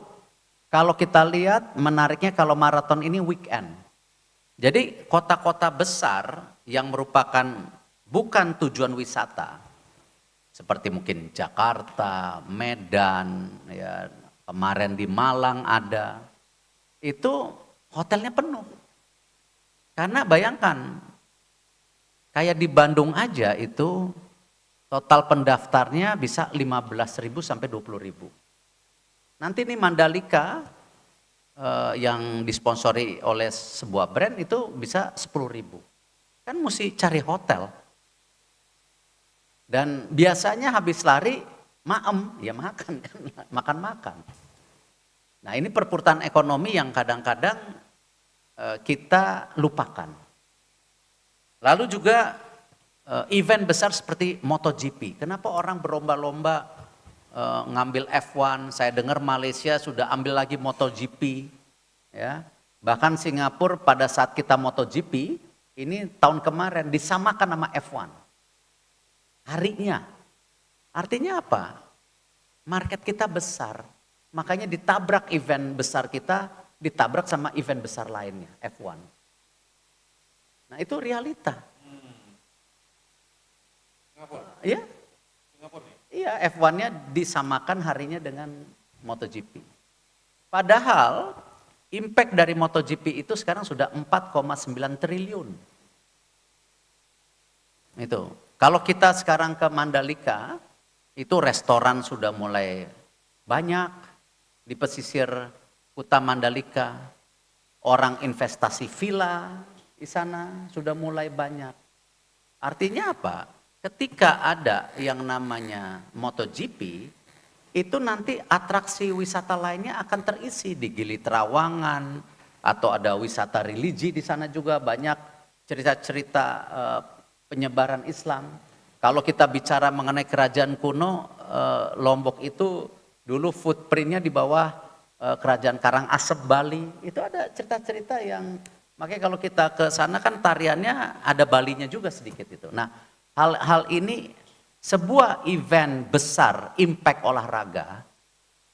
kalau kita lihat menariknya kalau maraton ini weekend, jadi kota-kota besar yang merupakan bukan tujuan wisata seperti mungkin Jakarta, Medan, ya kemarin di Malang ada, itu hotelnya penuh. Karena bayangkan kayak di Bandung aja itu total pendaftarnya bisa 15.000 sampai 20.000. Nanti nih Mandalika yang disponsori oleh sebuah brand itu bisa 10.000. Kan mesti cari hotel. Dan biasanya habis lari maem, ya makan kan, makan-makan. Nah ini perputaran ekonomi yang kadang-kadang kita lupakan. Lalu juga event besar seperti MotoGP. Kenapa orang berlomba-lomba ngambil F1? Saya dengar Malaysia sudah ambil lagi MotoGP. Ya, bahkan Singapura pada saat kita MotoGP, ini tahun kemarin disamakan sama F1. Harinya. Artinya apa? Market kita besar. Makanya ditabrak event besar kita, ditabrak sama event besar lainnya, F1. Nah itu realita. Iya, iya F1-nya disamakan harinya dengan MotoGP. Padahal impact dari MotoGP itu sekarang sudah 4,9 triliun. Itu. Kalau kita sekarang ke Mandalika, itu restoran sudah mulai banyak di pesisir Kuta Mandalika. Orang investasi villa di sana sudah mulai banyak. Artinya apa? Ketika ada yang namanya MotoGP, itu nanti atraksi wisata lainnya akan terisi di Gili Trawangan, atau ada wisata religi di sana juga banyak cerita-cerita penyebaran Islam. Kalau kita bicara mengenai kerajaan kuno, Lombok itu dulu footprintnya di bawah kerajaan Karangasem Bali. Itu ada cerita-cerita yang, makanya kalau kita ke sana kan tariannya ada Balinya juga sedikit itu. Nah, hal ini sebuah event besar, impact olahraga,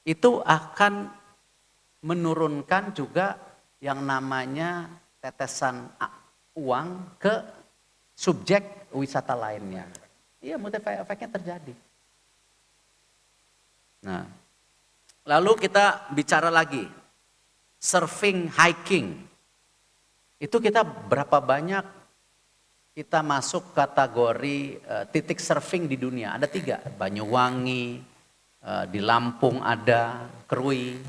itu akan menurunkan juga yang namanya tetesan uang ke subjek wisata lainnya. Iya, multiplier efeknya terjadi. Nah, lalu kita bicara lagi, surfing, hiking. Itu kita berapa banyak kita masuk kategori titik surfing di dunia. Ada 3, Banyuwangi, di Lampung ada, Krui,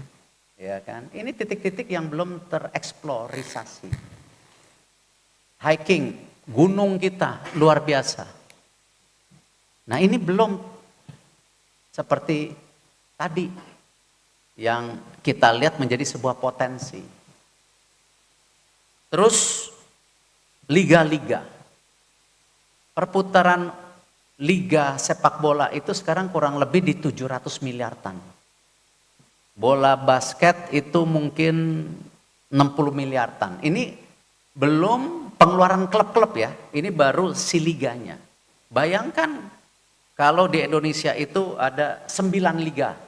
ya kan. Ini titik-titik yang belum tereksplorisasi. Hiking, gunung kita luar biasa. Nah ini belum seperti tadi yang kita lihat menjadi sebuah potensi. Terus liga-liga. Perputaran liga sepak bola itu sekarang kurang lebih di 700 miliaran. Bola basket itu mungkin 60 miliaran. Ini belum pengeluaran klub-klub ya, ini baru si liganya. Bayangkan kalau di Indonesia itu ada 9 liga.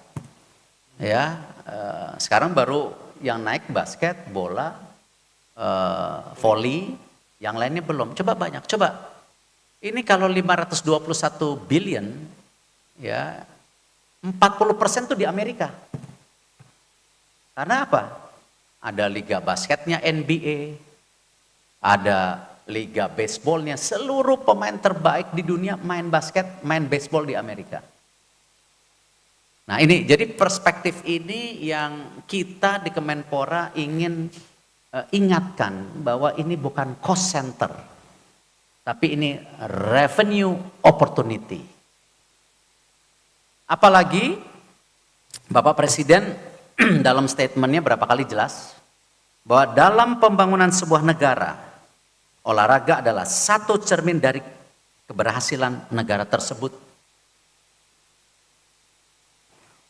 Ya, sekarang baru yang naik basket, bola, volley, yang lainnya belum. Coba banyak, coba. Ini kalau 521 billion, ya 40% tuh di Amerika. Karena apa? Ada liga basketnya NBA, ada liga baseballnya, seluruh pemain terbaik di dunia main basket, main baseball di Amerika. Nah ini, jadi perspektif ini yang kita di Kemenpora ingin ingatkan bahwa ini bukan cost center, tapi ini revenue opportunity. Apalagi Bapak Presiden dalam statementnya berapa kali jelas bahwa dalam pembangunan sebuah negara, olahraga adalah satu cermin dari keberhasilan negara tersebut.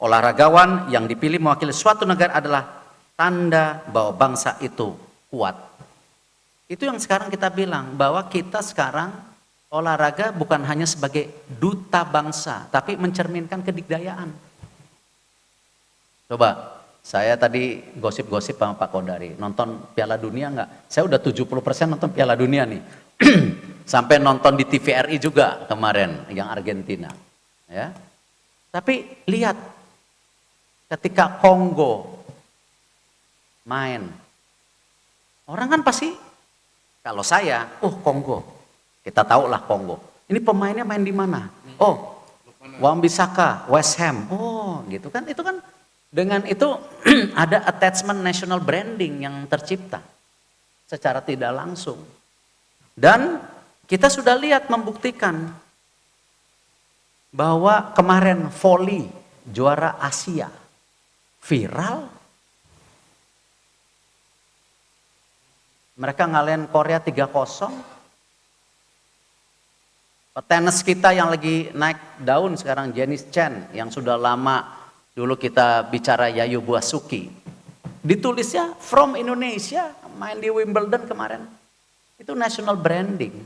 Olahragawan yang dipilih mewakili suatu negara adalah tanda bahwa bangsa itu kuat. Itu yang sekarang kita bilang, bahwa kita sekarang olahraga bukan hanya sebagai duta bangsa, tapi mencerminkan kedikdayaan. Coba, saya tadi gosip-gosip sama Pak Kodari, nonton Piala Dunia enggak? Saya udah 70% nonton Piala Dunia nih. Sampai nonton di TVRI juga kemarin, yang Argentina. Ya. Tapi lihat, ketika Kongo main, orang kan pasti, kalau saya, Kongo, kita tahu lah Kongo. Ini pemainnya main di mana? Oh, Wan-Bissaka, West Ham. Oh, gitu kan? Itu kan dengan itu ada attachment national branding yang tercipta secara tidak langsung. Dan kita sudah lihat membuktikan bahwa kemarin volley juara Asia viral. Mereka ngalahin Korea 3-0. Petenis kita yang lagi naik daun sekarang, Janice Chen, yang sudah lama dulu kita bicara Yayu Basuki. Ditulisnya from Indonesia, main di Wimbledon kemarin. Itu national branding.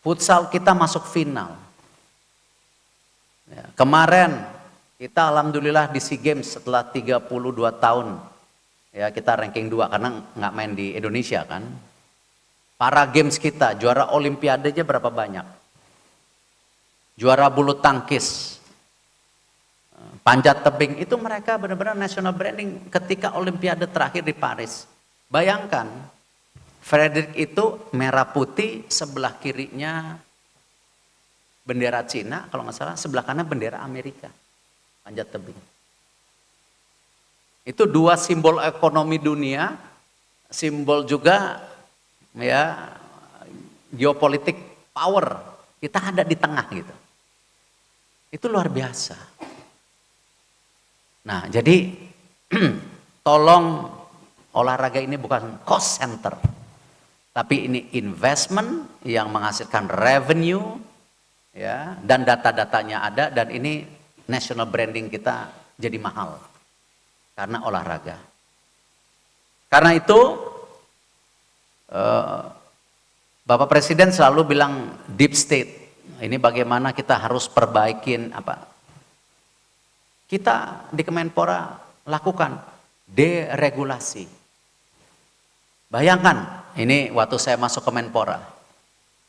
Futsal kita masuk final. Ya, kemarin kita alhamdulillah di SEA Games setelah 32 tahun. Ya, kita ranking 2 karena nggak main di Indonesia kan. Para games kita, juara olimpiadenya berapa banyak? Juara bulu tangkis, panjat tebing, itu mereka benar-benar national branding ketika olimpiade terakhir di Paris. Bayangkan, Frederick itu merah putih, sebelah kirinya bendera Cina, kalau nggak salah, sebelah kanan bendera Amerika, panjat tebing. Itu dua simbol ekonomi dunia, simbol juga ya geopolitik power, kita ada di tengah gitu. Itu luar biasa. Nah, jadi tolong olahraga ini bukan cost center, tapi ini investment yang menghasilkan revenue, ya, dan data-datanya ada, dan ini national branding kita jadi mahal karena olahraga. Karena itu Bapak Presiden selalu bilang deep state. Ini bagaimana kita harus perbaikin apa? Kita di Kemenpora lakukan deregulasi. Bayangkan, ini waktu saya masuk Kemenpora,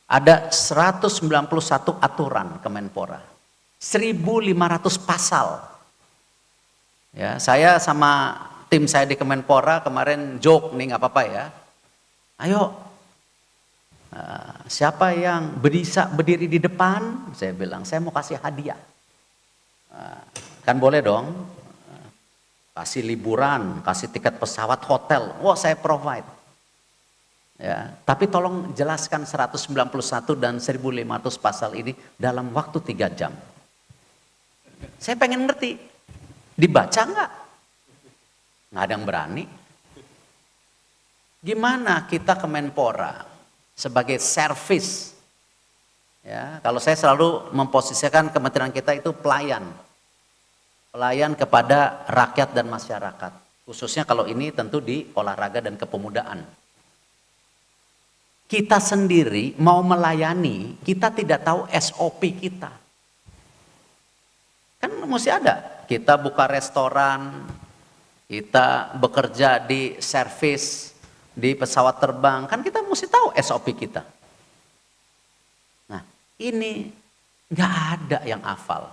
ada 191 aturan Kemenpora, 1.500 pasal. Ya, saya sama tim saya di Kemenpora kemarin joke nih, nggak apa-apa ya. Ayo, siapa yang bisa berdiri di depan? Saya bilang, saya mau kasih hadiah. Kan boleh dong, kasih liburan, kasih tiket pesawat, hotel. Wah, saya provide. Ya, tapi tolong jelaskan 191 dan 1.500 pasal ini dalam waktu 3 jam. Saya pengen ngerti, dibaca nggak? Nggak ada yang berani. Gimana kita Kemenpora sebagai service? Ya, kalau saya selalu memposisikan kementerian kita itu pelayan kepada rakyat dan masyarakat. Khususnya kalau ini tentu di olahraga dan kepemudaan. Kita sendiri mau melayani, kita tidak tahu SOP kita. Kan mesti ada. Kita buka restoran, kita bekerja di service, di pesawat terbang, kan kita mesti tahu SOP kita. Nah, ini nggak ada yang hafal.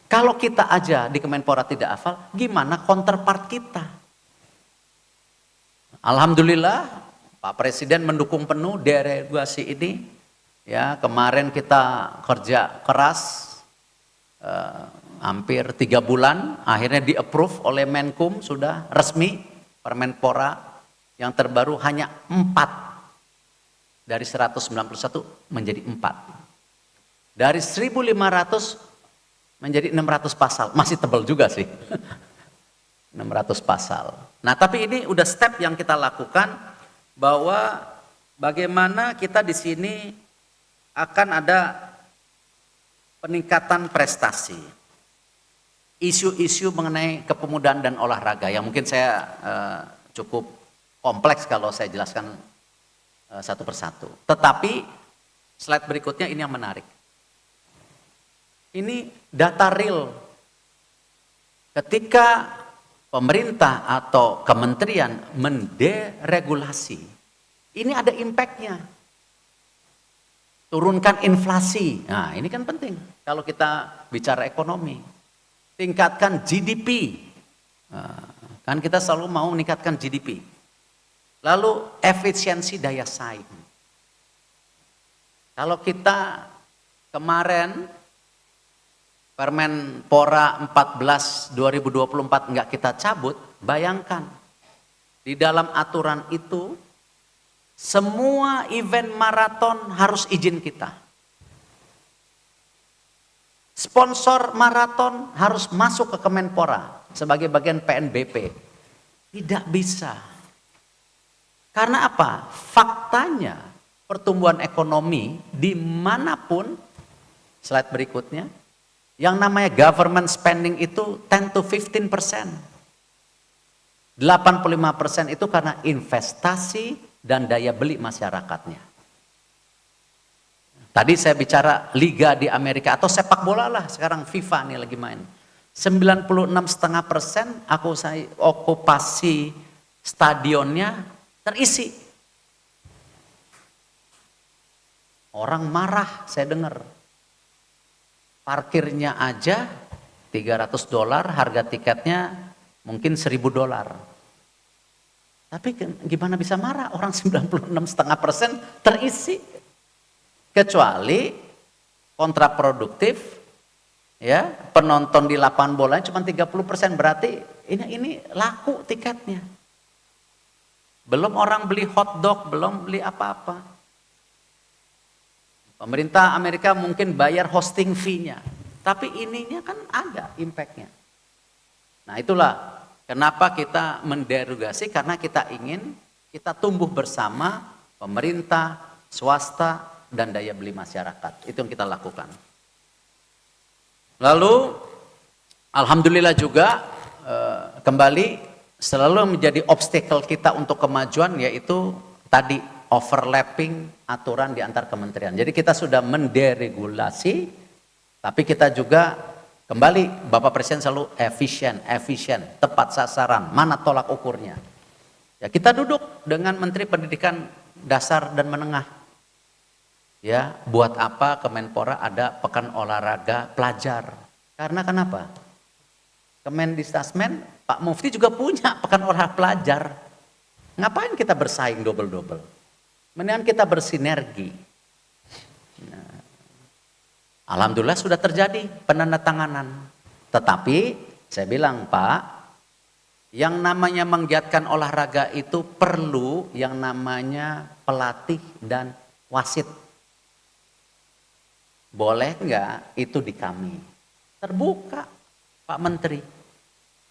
Kalau kita aja di Kemenpora tidak hafal, gimana counterpart kita? Alhamdulillah, Pak Presiden mendukung penuh deregulasi ini. Ya, kemarin kita kerja keras, hampir 3 bulan, akhirnya di-approve oleh Menkum, sudah resmi Permenpora. Yang terbaru hanya 4 dari 191 menjadi 4. Dari 1.500 menjadi 600 pasal, masih tebal juga sih. 600 pasal. Nah, tapi ini udah step yang kita lakukan bahwa bagaimana kita di sini akan ada peningkatan prestasi. Isu-isu mengenai kepemudaan dan olahraga yang mungkin saya cukup kompleks kalau saya jelaskan satu persatu. Tetapi slide berikutnya ini yang menarik. Ini data real. Ketika pemerintah atau kementerian menderegulasi, ini ada impact-nya. Turunkan inflasi. Nah, ini kan penting kalau kita bicara ekonomi. Tingkatkan GDP. Nah, kan kita selalu mau meningkatkan GDP. Lalu efisiensi daya saing. Kalau kita kemarin Permenpora 14 2024 enggak kita cabut, bayangkan di dalam aturan itu semua event maraton harus izin kita. Sponsor maraton harus masuk ke Kemenpora sebagai bagian PNBP. Tidak bisa. Karena apa? Faktanya pertumbuhan ekonomi dimanapun, slide berikutnya, yang namanya government spending itu 10 to 15%. 85% itu karena investasi dan daya beli masyarakatnya. Tadi saya bicara liga di Amerika atau sepak bola lah, sekarang FIFA nih lagi main. 96,5% okupasi stadionnya terisi. Orang marah, saya dengar. Parkirnya aja $300, harga tiketnya mungkin $1.000. Tapi gimana bisa marah? Orang 96,5% terisi. Kecuali kontraproduktif, ya, penonton di lapangan bolanya cuma 30%, berarti ini laku tiketnya. Belum orang beli hotdog, belum beli apa-apa. Pemerintah Amerika mungkin bayar hosting fee-nya, tapi ininya kan ada impact-nya. Nah itulah kenapa kita menderogasi, karena kita ingin kita tumbuh bersama pemerintah, swasta, dan daya beli masyarakat. Itu yang kita lakukan. Lalu alhamdulillah juga kembali selalu menjadi obstacle kita untuk kemajuan, yaitu tadi overlapping aturan di antar kementerian. Jadi kita sudah menderegulasi, tapi kita juga kembali, Bapak Presiden selalu efisien, tepat sasaran, mana tolak ukurnya. Ya, kita duduk dengan Menteri Pendidikan Dasar dan Menengah. Ya, buat apa Kemenpora ada pekan olahraga pelajar? Karena kenapa? Kemendistasmen, Pak Mufti juga punya pekan olahraga pelajar. Ngapain kita bersaing double-double? Mendingan kita bersinergi. Nah, alhamdulillah sudah terjadi penandatanganan. Tetapi saya bilang, Pak, yang namanya menggiatkan olahraga itu perlu yang namanya pelatih dan wasit. Boleh enggak? Itu di kami. Terbuka, Pak Menteri.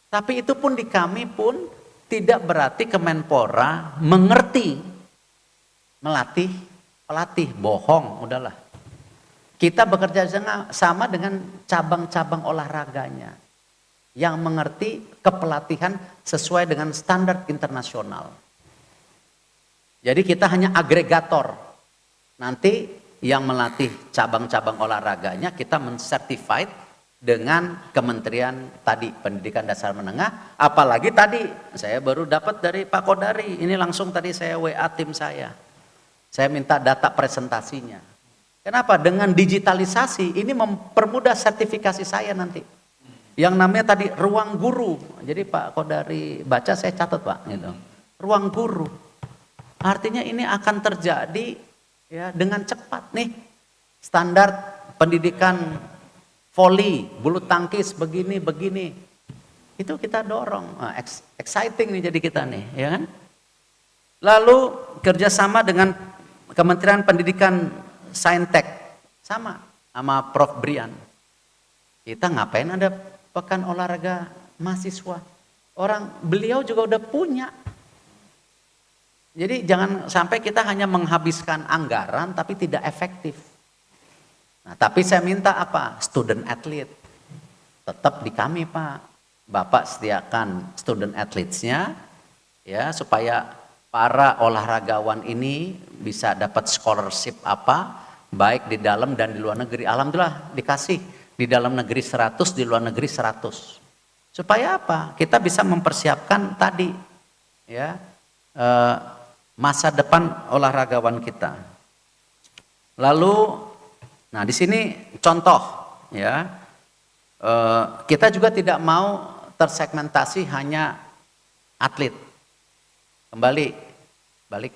Tapi itu pun di kami pun tidak berarti Kemenpora mengerti melatih pelatih, bohong, udahlah. Kita bekerja sama dengan cabang-cabang olahraganya yang mengerti kepelatihan sesuai dengan standar internasional. Jadi kita hanya agregator. Nanti yang melatih cabang-cabang olahraganya kita mensertified dengan Kementerian tadi Pendidikan Dasar Menengah. Apalagi tadi saya baru dapat dari Pak Kodari, ini langsung tadi saya WA tim saya. Saya minta data presentasinya. Kenapa? Dengan digitalisasi ini mempermudah sertifikasi saya nanti. Yang namanya tadi ruang guru. Jadi Pak Kodari baca, saya catat Pak. Gitu. Ruang guru. Artinya ini akan terjadi ya dengan cepat nih. Standar pendidikan voli, bulu tangkis begini. Itu kita dorong. Nah, exciting nih jadi kita nih, ya kan? Lalu kerjasama dengan Kementerian Pendidikan Saintek sama Prof. Brian. Kita ngapain ada pekan olahraga mahasiswa? Beliau juga udah punya. Jadi jangan sampai kita hanya menghabiskan anggaran tapi tidak efektif. Nah, tapi saya minta apa? Student athlete. Tetap di kami Pak. Bapak sediakan student athletes-nya ya supaya para olahragawan ini bisa dapat scholarship baik di dalam dan di luar negeri. Alhamdulillah dikasih di dalam negeri 100, di luar negeri 100. Supaya apa? Kita bisa mempersiapkan tadi ya masa depan olahragawan kita. Lalu, nah di sini contoh ya, kita juga tidak mau tersegmentasi hanya atlet. Kembali, balik,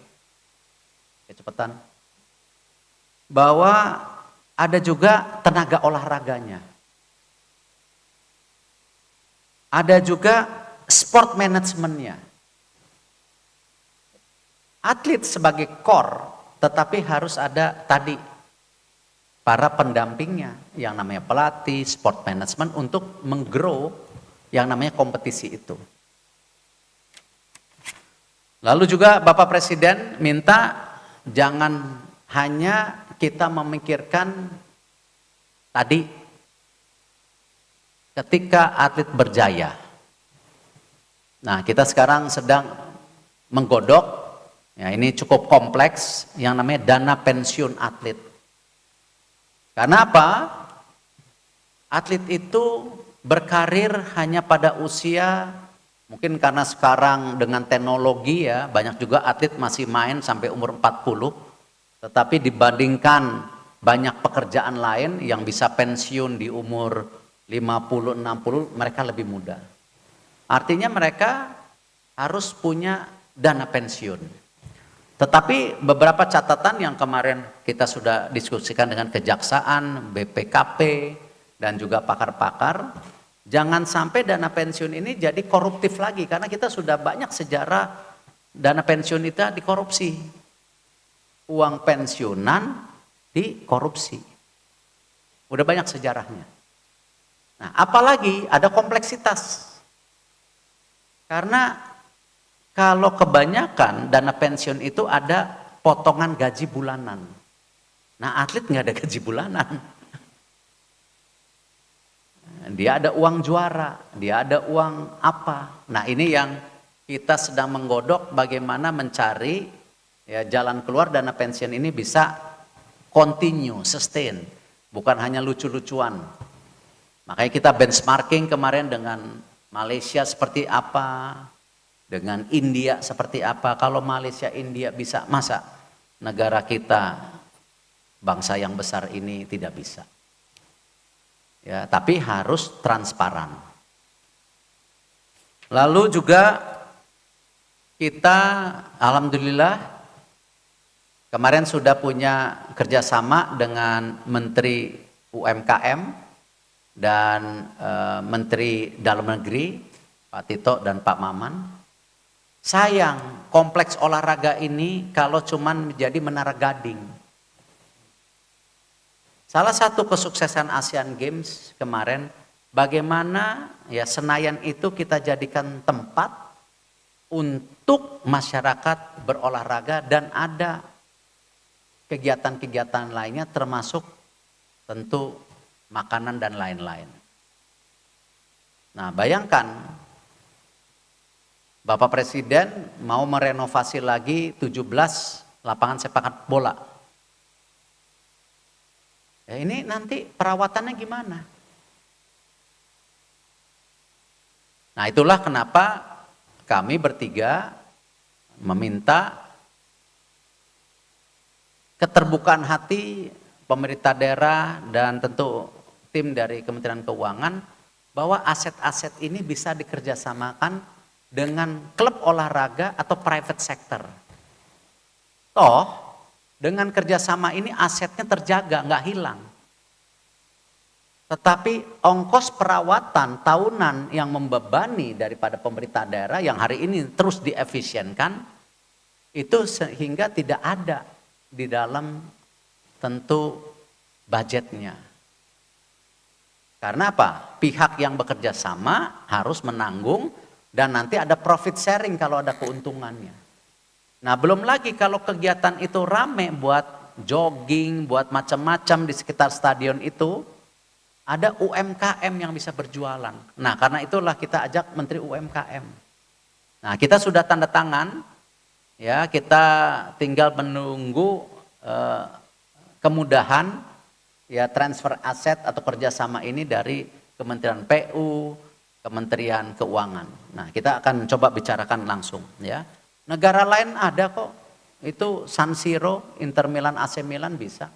kecepatan. Bahwa ada juga tenaga olahraganya. Ada juga sport manajemennya. Atlet sebagai core, tetapi harus ada tadi para pendampingnya yang namanya pelatih, sport management untuk menggrow yang namanya kompetisi itu. Lalu juga Bapak Presiden minta jangan hanya kita memikirkan tadi ketika atlet berjaya. Nah, kita sekarang sedang menggodok, ya ini cukup kompleks, yang namanya dana pensiun atlet. Karena apa? Atlet itu berkarir hanya pada usia, mungkin karena sekarang dengan teknologi ya, banyak juga atlet masih main sampai umur 40, tetapi dibandingkan banyak pekerjaan lain yang bisa pensiun di umur 50, 60, mereka lebih muda. Artinya mereka harus punya dana pensiun. Tetapi beberapa catatan yang kemarin kita sudah diskusikan dengan Kejaksaan, BPKP, dan juga pakar-pakar, jangan sampai dana pensiun ini jadi koruptif lagi, karena kita sudah banyak sejarah dana pensiun itu dikorupsi. Uang pensiunan dikorupsi. Udah banyak sejarahnya. Nah, apalagi ada kompleksitas. Karena kalau kebanyakan dana pensiun itu ada potongan gaji bulanan. Nah, atlet nggak ada gaji bulanan. Dia ada uang juara, dia ada uang apa. Nah, ini yang kita sedang menggodok bagaimana mencari ya jalan keluar dana pensiun ini bisa continue, sustain, bukan hanya lucu-lucuan. Makanya kita benchmarking kemarin dengan Malaysia seperti apa, dengan India seperti apa. Kalau Malaysia, India bisa, masa negara kita, bangsa yang besar ini tidak bisa? Ya, tapi harus transparan. Lalu juga kita alhamdulillah kemarin sudah punya kerjasama dengan Menteri UMKM dan Menteri Dalam Negeri Pak Tito dan Pak Maman. Sayang kompleks olahraga ini kalau cuman menjadi menara gading. Salah satu kesuksesan Asian Games kemarin, bagaimana ya Senayan itu kita jadikan tempat untuk masyarakat berolahraga dan ada kegiatan-kegiatan lainnya termasuk tentu makanan dan lain-lain. Nah, bayangkan Bapak Presiden mau merenovasi lagi 17 lapangan sepak bola. Ya, ini nanti perawatannya gimana? Nah, itulah kenapa kami bertiga meminta keterbukaan hati pemerintah daerah dan tentu tim dari Kementerian Keuangan bahwa aset-aset ini bisa dikerjasamakan dengan klub olahraga atau private sector. Toh, dengan kerjasama ini asetnya terjaga, nggak hilang. Tetapi ongkos perawatan tahunan yang membebani daripada pemerintah daerah yang hari ini terus diefisienkan, itu sehingga tidak ada di dalam tentu budgetnya. Karena apa? Pihak yang bekerja sama harus menanggung dan nanti ada profit sharing kalau ada keuntungannya. Nah, belum lagi kalau kegiatan itu rame buat jogging, buat macam-macam di sekitar stadion itu, ada UMKM yang bisa berjualan. Nah, karena itulah kita ajak Menteri UMKM. Nah, kita sudah tanda tangan, ya kita tinggal menunggu kemudahan ya transfer aset atau kerjasama ini dari Kementerian PU, Kementerian Keuangan. Nah, kita akan coba bicarakan langsung ya. Negara lain ada kok, itu San Siro, Inter Milan, AC Milan bisa.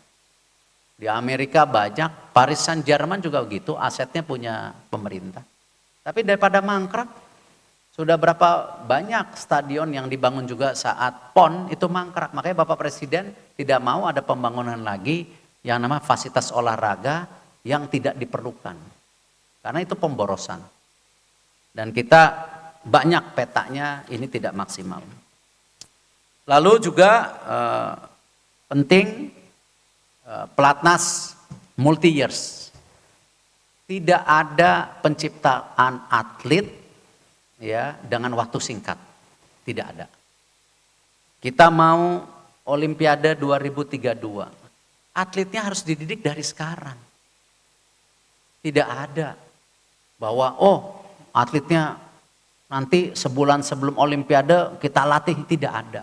Di Amerika banyak, Paris Saint-Germain juga gitu, asetnya punya pemerintah. Tapi daripada mangkrak, sudah berapa banyak stadion yang dibangun juga saat PON itu mangkrak. Makanya Bapak Presiden tidak mau ada pembangunan lagi yang namanya fasilitas olahraga yang tidak diperlukan. Karena itu pemborosan. Dan kita banyak petanya ini tidak maksimal. Lalu juga penting pelatnas multi years. Tidak ada penciptaan atlet ya dengan waktu singkat. Tidak ada. Kita mau Olimpiade 2032. Atletnya harus dididik dari sekarang. Tidak ada bahwa atletnya nanti sebulan sebelum Olimpiade kita latih, tidak ada.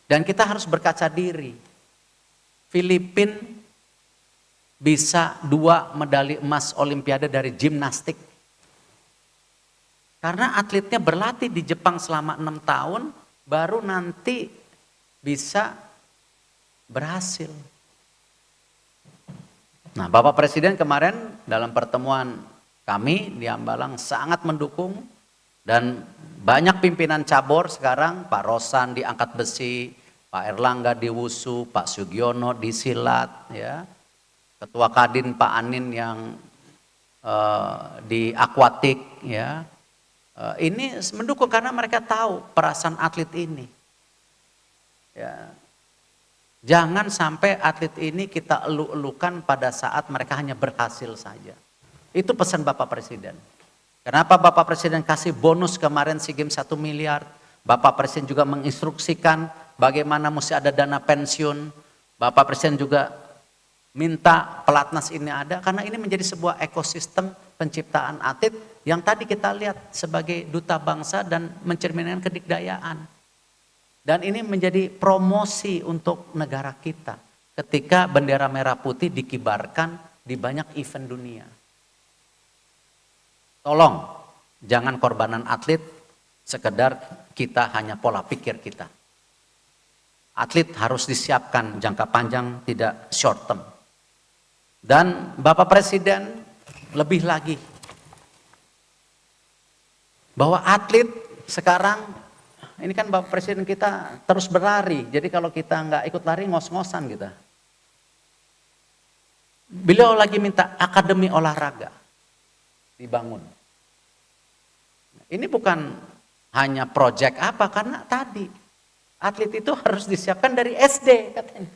Dan kita harus berkaca diri. Filipina bisa 2 medali emas Olimpiade dari gimnastik. Karena atletnya berlatih di Jepang selama 6 tahun, baru nanti bisa berhasil. Nah, Bapak Presiden kemarin dalam pertemuan kami di Hambalang sangat mendukung, dan banyak pimpinan cabur sekarang, Pak Rosan di angkat besi, Pak Erlangga di wusu, Pak Sugiono di silat, ya, Ketua Kadin Pak Anin yang di akuatik, ya, ini mendukung karena mereka tahu perasaan atlet ini. Ya. Jangan sampai atlet ini kita elu-elukan pada saat mereka hanya berhasil saja. Itu pesan Bapak Presiden. Kenapa Bapak Presiden kasih bonus kemarin SEA Games 1 miliar. Bapak Presiden juga menginstruksikan bagaimana mesti ada dana pensiun. Bapak Presiden juga minta pelatnas ini ada, karena ini menjadi sebuah ekosistem penciptaan atlet yang tadi kita lihat sebagai duta bangsa dan mencerminkan kedikdayaan. Dan ini menjadi promosi untuk negara kita ketika bendera merah putih dikibarkan di banyak event dunia. Tolong jangan korbanan atlet sekedar kita hanya pola pikir kita. Atlet harus disiapkan jangka panjang, tidak short term. Dan Bapak Presiden lebih lagi bahwa atlet sekarang, ini kan Bapak Presiden kita terus berlari, jadi kalau kita nggak ikut lari ngos-ngosan kita. Beliau lagi minta akademi olahraga dibangun. Ini bukan hanya proyek apa, karena tadi atlet itu harus disiapkan dari SD katanya.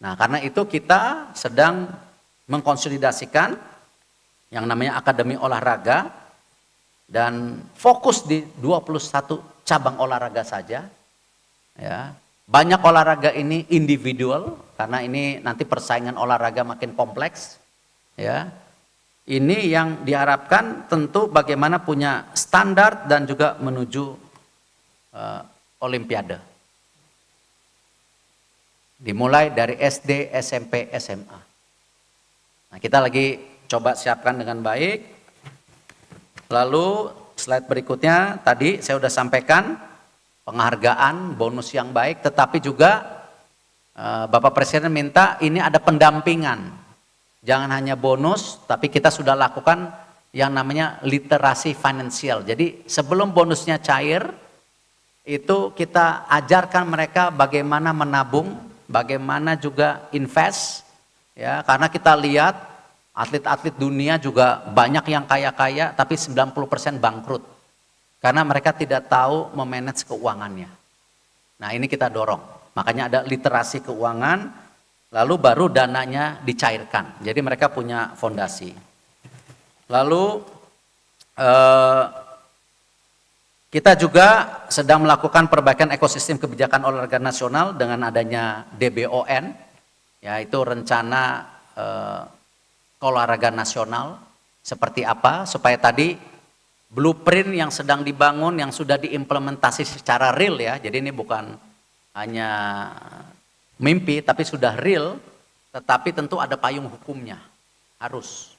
Nah, karena itu kita sedang mengkonsolidasikan yang namanya akademi olahraga, dan fokus di 21 cabang olahraga saja. Ya. Banyak olahraga ini individual, karena ini nanti persaingan olahraga makin kompleks. Ya. Ini yang diharapkan tentu bagaimana punya standar dan juga menuju Olimpiade. Dimulai dari SD, SMP, SMA. Nah, kita lagi coba siapkan dengan baik. Lalu slide berikutnya tadi saya sudah sampaikan penghargaan, bonus yang baik, tetapi juga Bapak Presiden minta ini ada pendampingan. Jangan hanya bonus, tapi kita sudah lakukan yang namanya literasi finansial. Jadi sebelum bonusnya cair, itu kita ajarkan mereka bagaimana menabung, bagaimana juga invest, ya, karena kita lihat atlet-atlet dunia juga banyak yang kaya-kaya tapi 90% bangkrut. Karena mereka tidak tahu memanage keuangannya. Nah, ini kita dorong. Makanya ada literasi keuangan, lalu baru dananya dicairkan. Jadi mereka punya fondasi. Lalu kita juga sedang melakukan perbaikan ekosistem kebijakan olahraga nasional dengan adanya DBON, yaitu rencana olahraga nasional. Seperti apa? Supaya tadi blueprint yang sedang dibangun, yang sudah diimplementasi secara real, ya. Jadi ini bukan hanya mimpi, tapi sudah real. Tetapi tentu ada payung hukumnya, harus.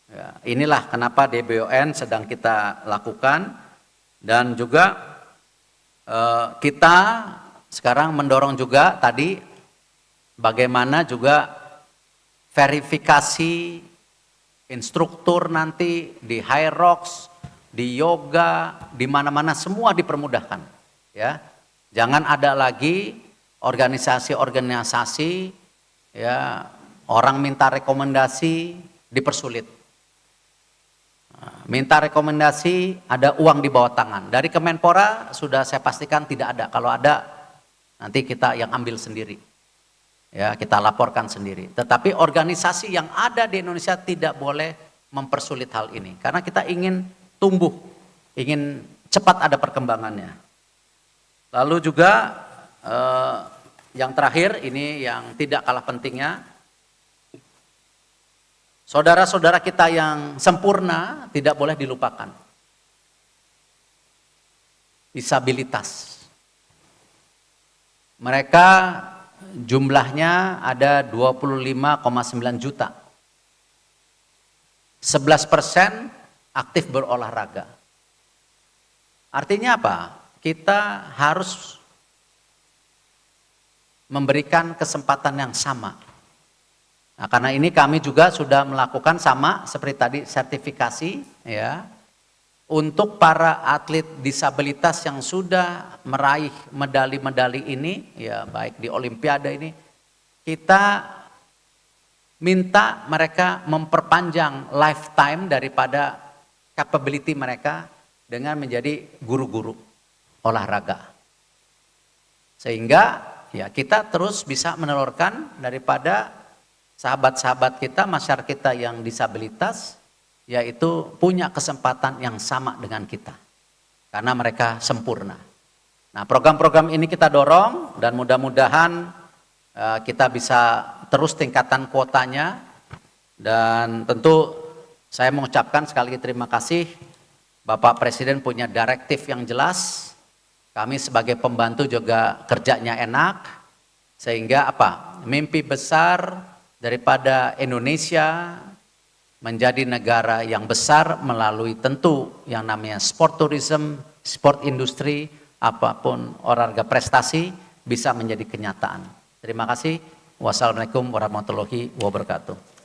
Ya, inilah kenapa DBON sedang kita lakukan. Dan juga kita sekarang mendorong juga tadi bagaimana juga verifikasi instruktur nanti di High Rocks, di yoga, di mana-mana semua dipermudahkan, ya. Jangan ada lagi organisasi-organisasi, ya, orang minta rekomendasi dipersulit. Minta rekomendasi ada uang di bawah tangan. Dari Kemenpora sudah saya pastikan tidak ada. Kalau ada nanti kita yang ambil sendiri. Ya, kita laporkan sendiri. Tetapi organisasi yang ada di Indonesia tidak boleh mempersulit hal ini. Karena kita ingin tumbuh, ingin cepat ada perkembangannya. Lalu juga yang terakhir ini yang tidak kalah pentingnya, saudara-saudara kita yang sempurna tidak boleh dilupakan. Disabilitas. Mereka jumlahnya ada 25,9 juta. 11% aktif berolahraga. Artinya apa? Kita harus memberikan kesempatan yang sama. Nah, karena ini kami juga sudah melakukan sama seperti tadi sertifikasi ya. Untuk para atlet disabilitas yang sudah meraih medali-medali ini, ya baik di Olimpiade ini, kita minta mereka memperpanjang lifetime daripada capability mereka dengan menjadi guru-guru olahraga. Sehingga ya kita terus bisa menelurkan daripada sahabat-sahabat kita, masyarakat kita yang disabilitas, yaitu punya kesempatan yang sama dengan kita. Karena mereka sempurna. Nah, program-program ini kita dorong dan mudah-mudahan kita bisa terus tingkatkan kuotanya. Dan tentu saya mengucapkan sekali lagi terima kasih. Bapak Presiden punya direktif yang jelas. Kami sebagai pembantu juga kerjanya enak. Sehingga apa? Mimpi besar daripada Indonesia menjadi negara yang besar melalui tentu yang namanya sport tourism, sport industri, apapun olahraga prestasi bisa menjadi kenyataan. Terima kasih. Wassalamualaikum warahmatullahi wabarakatuh.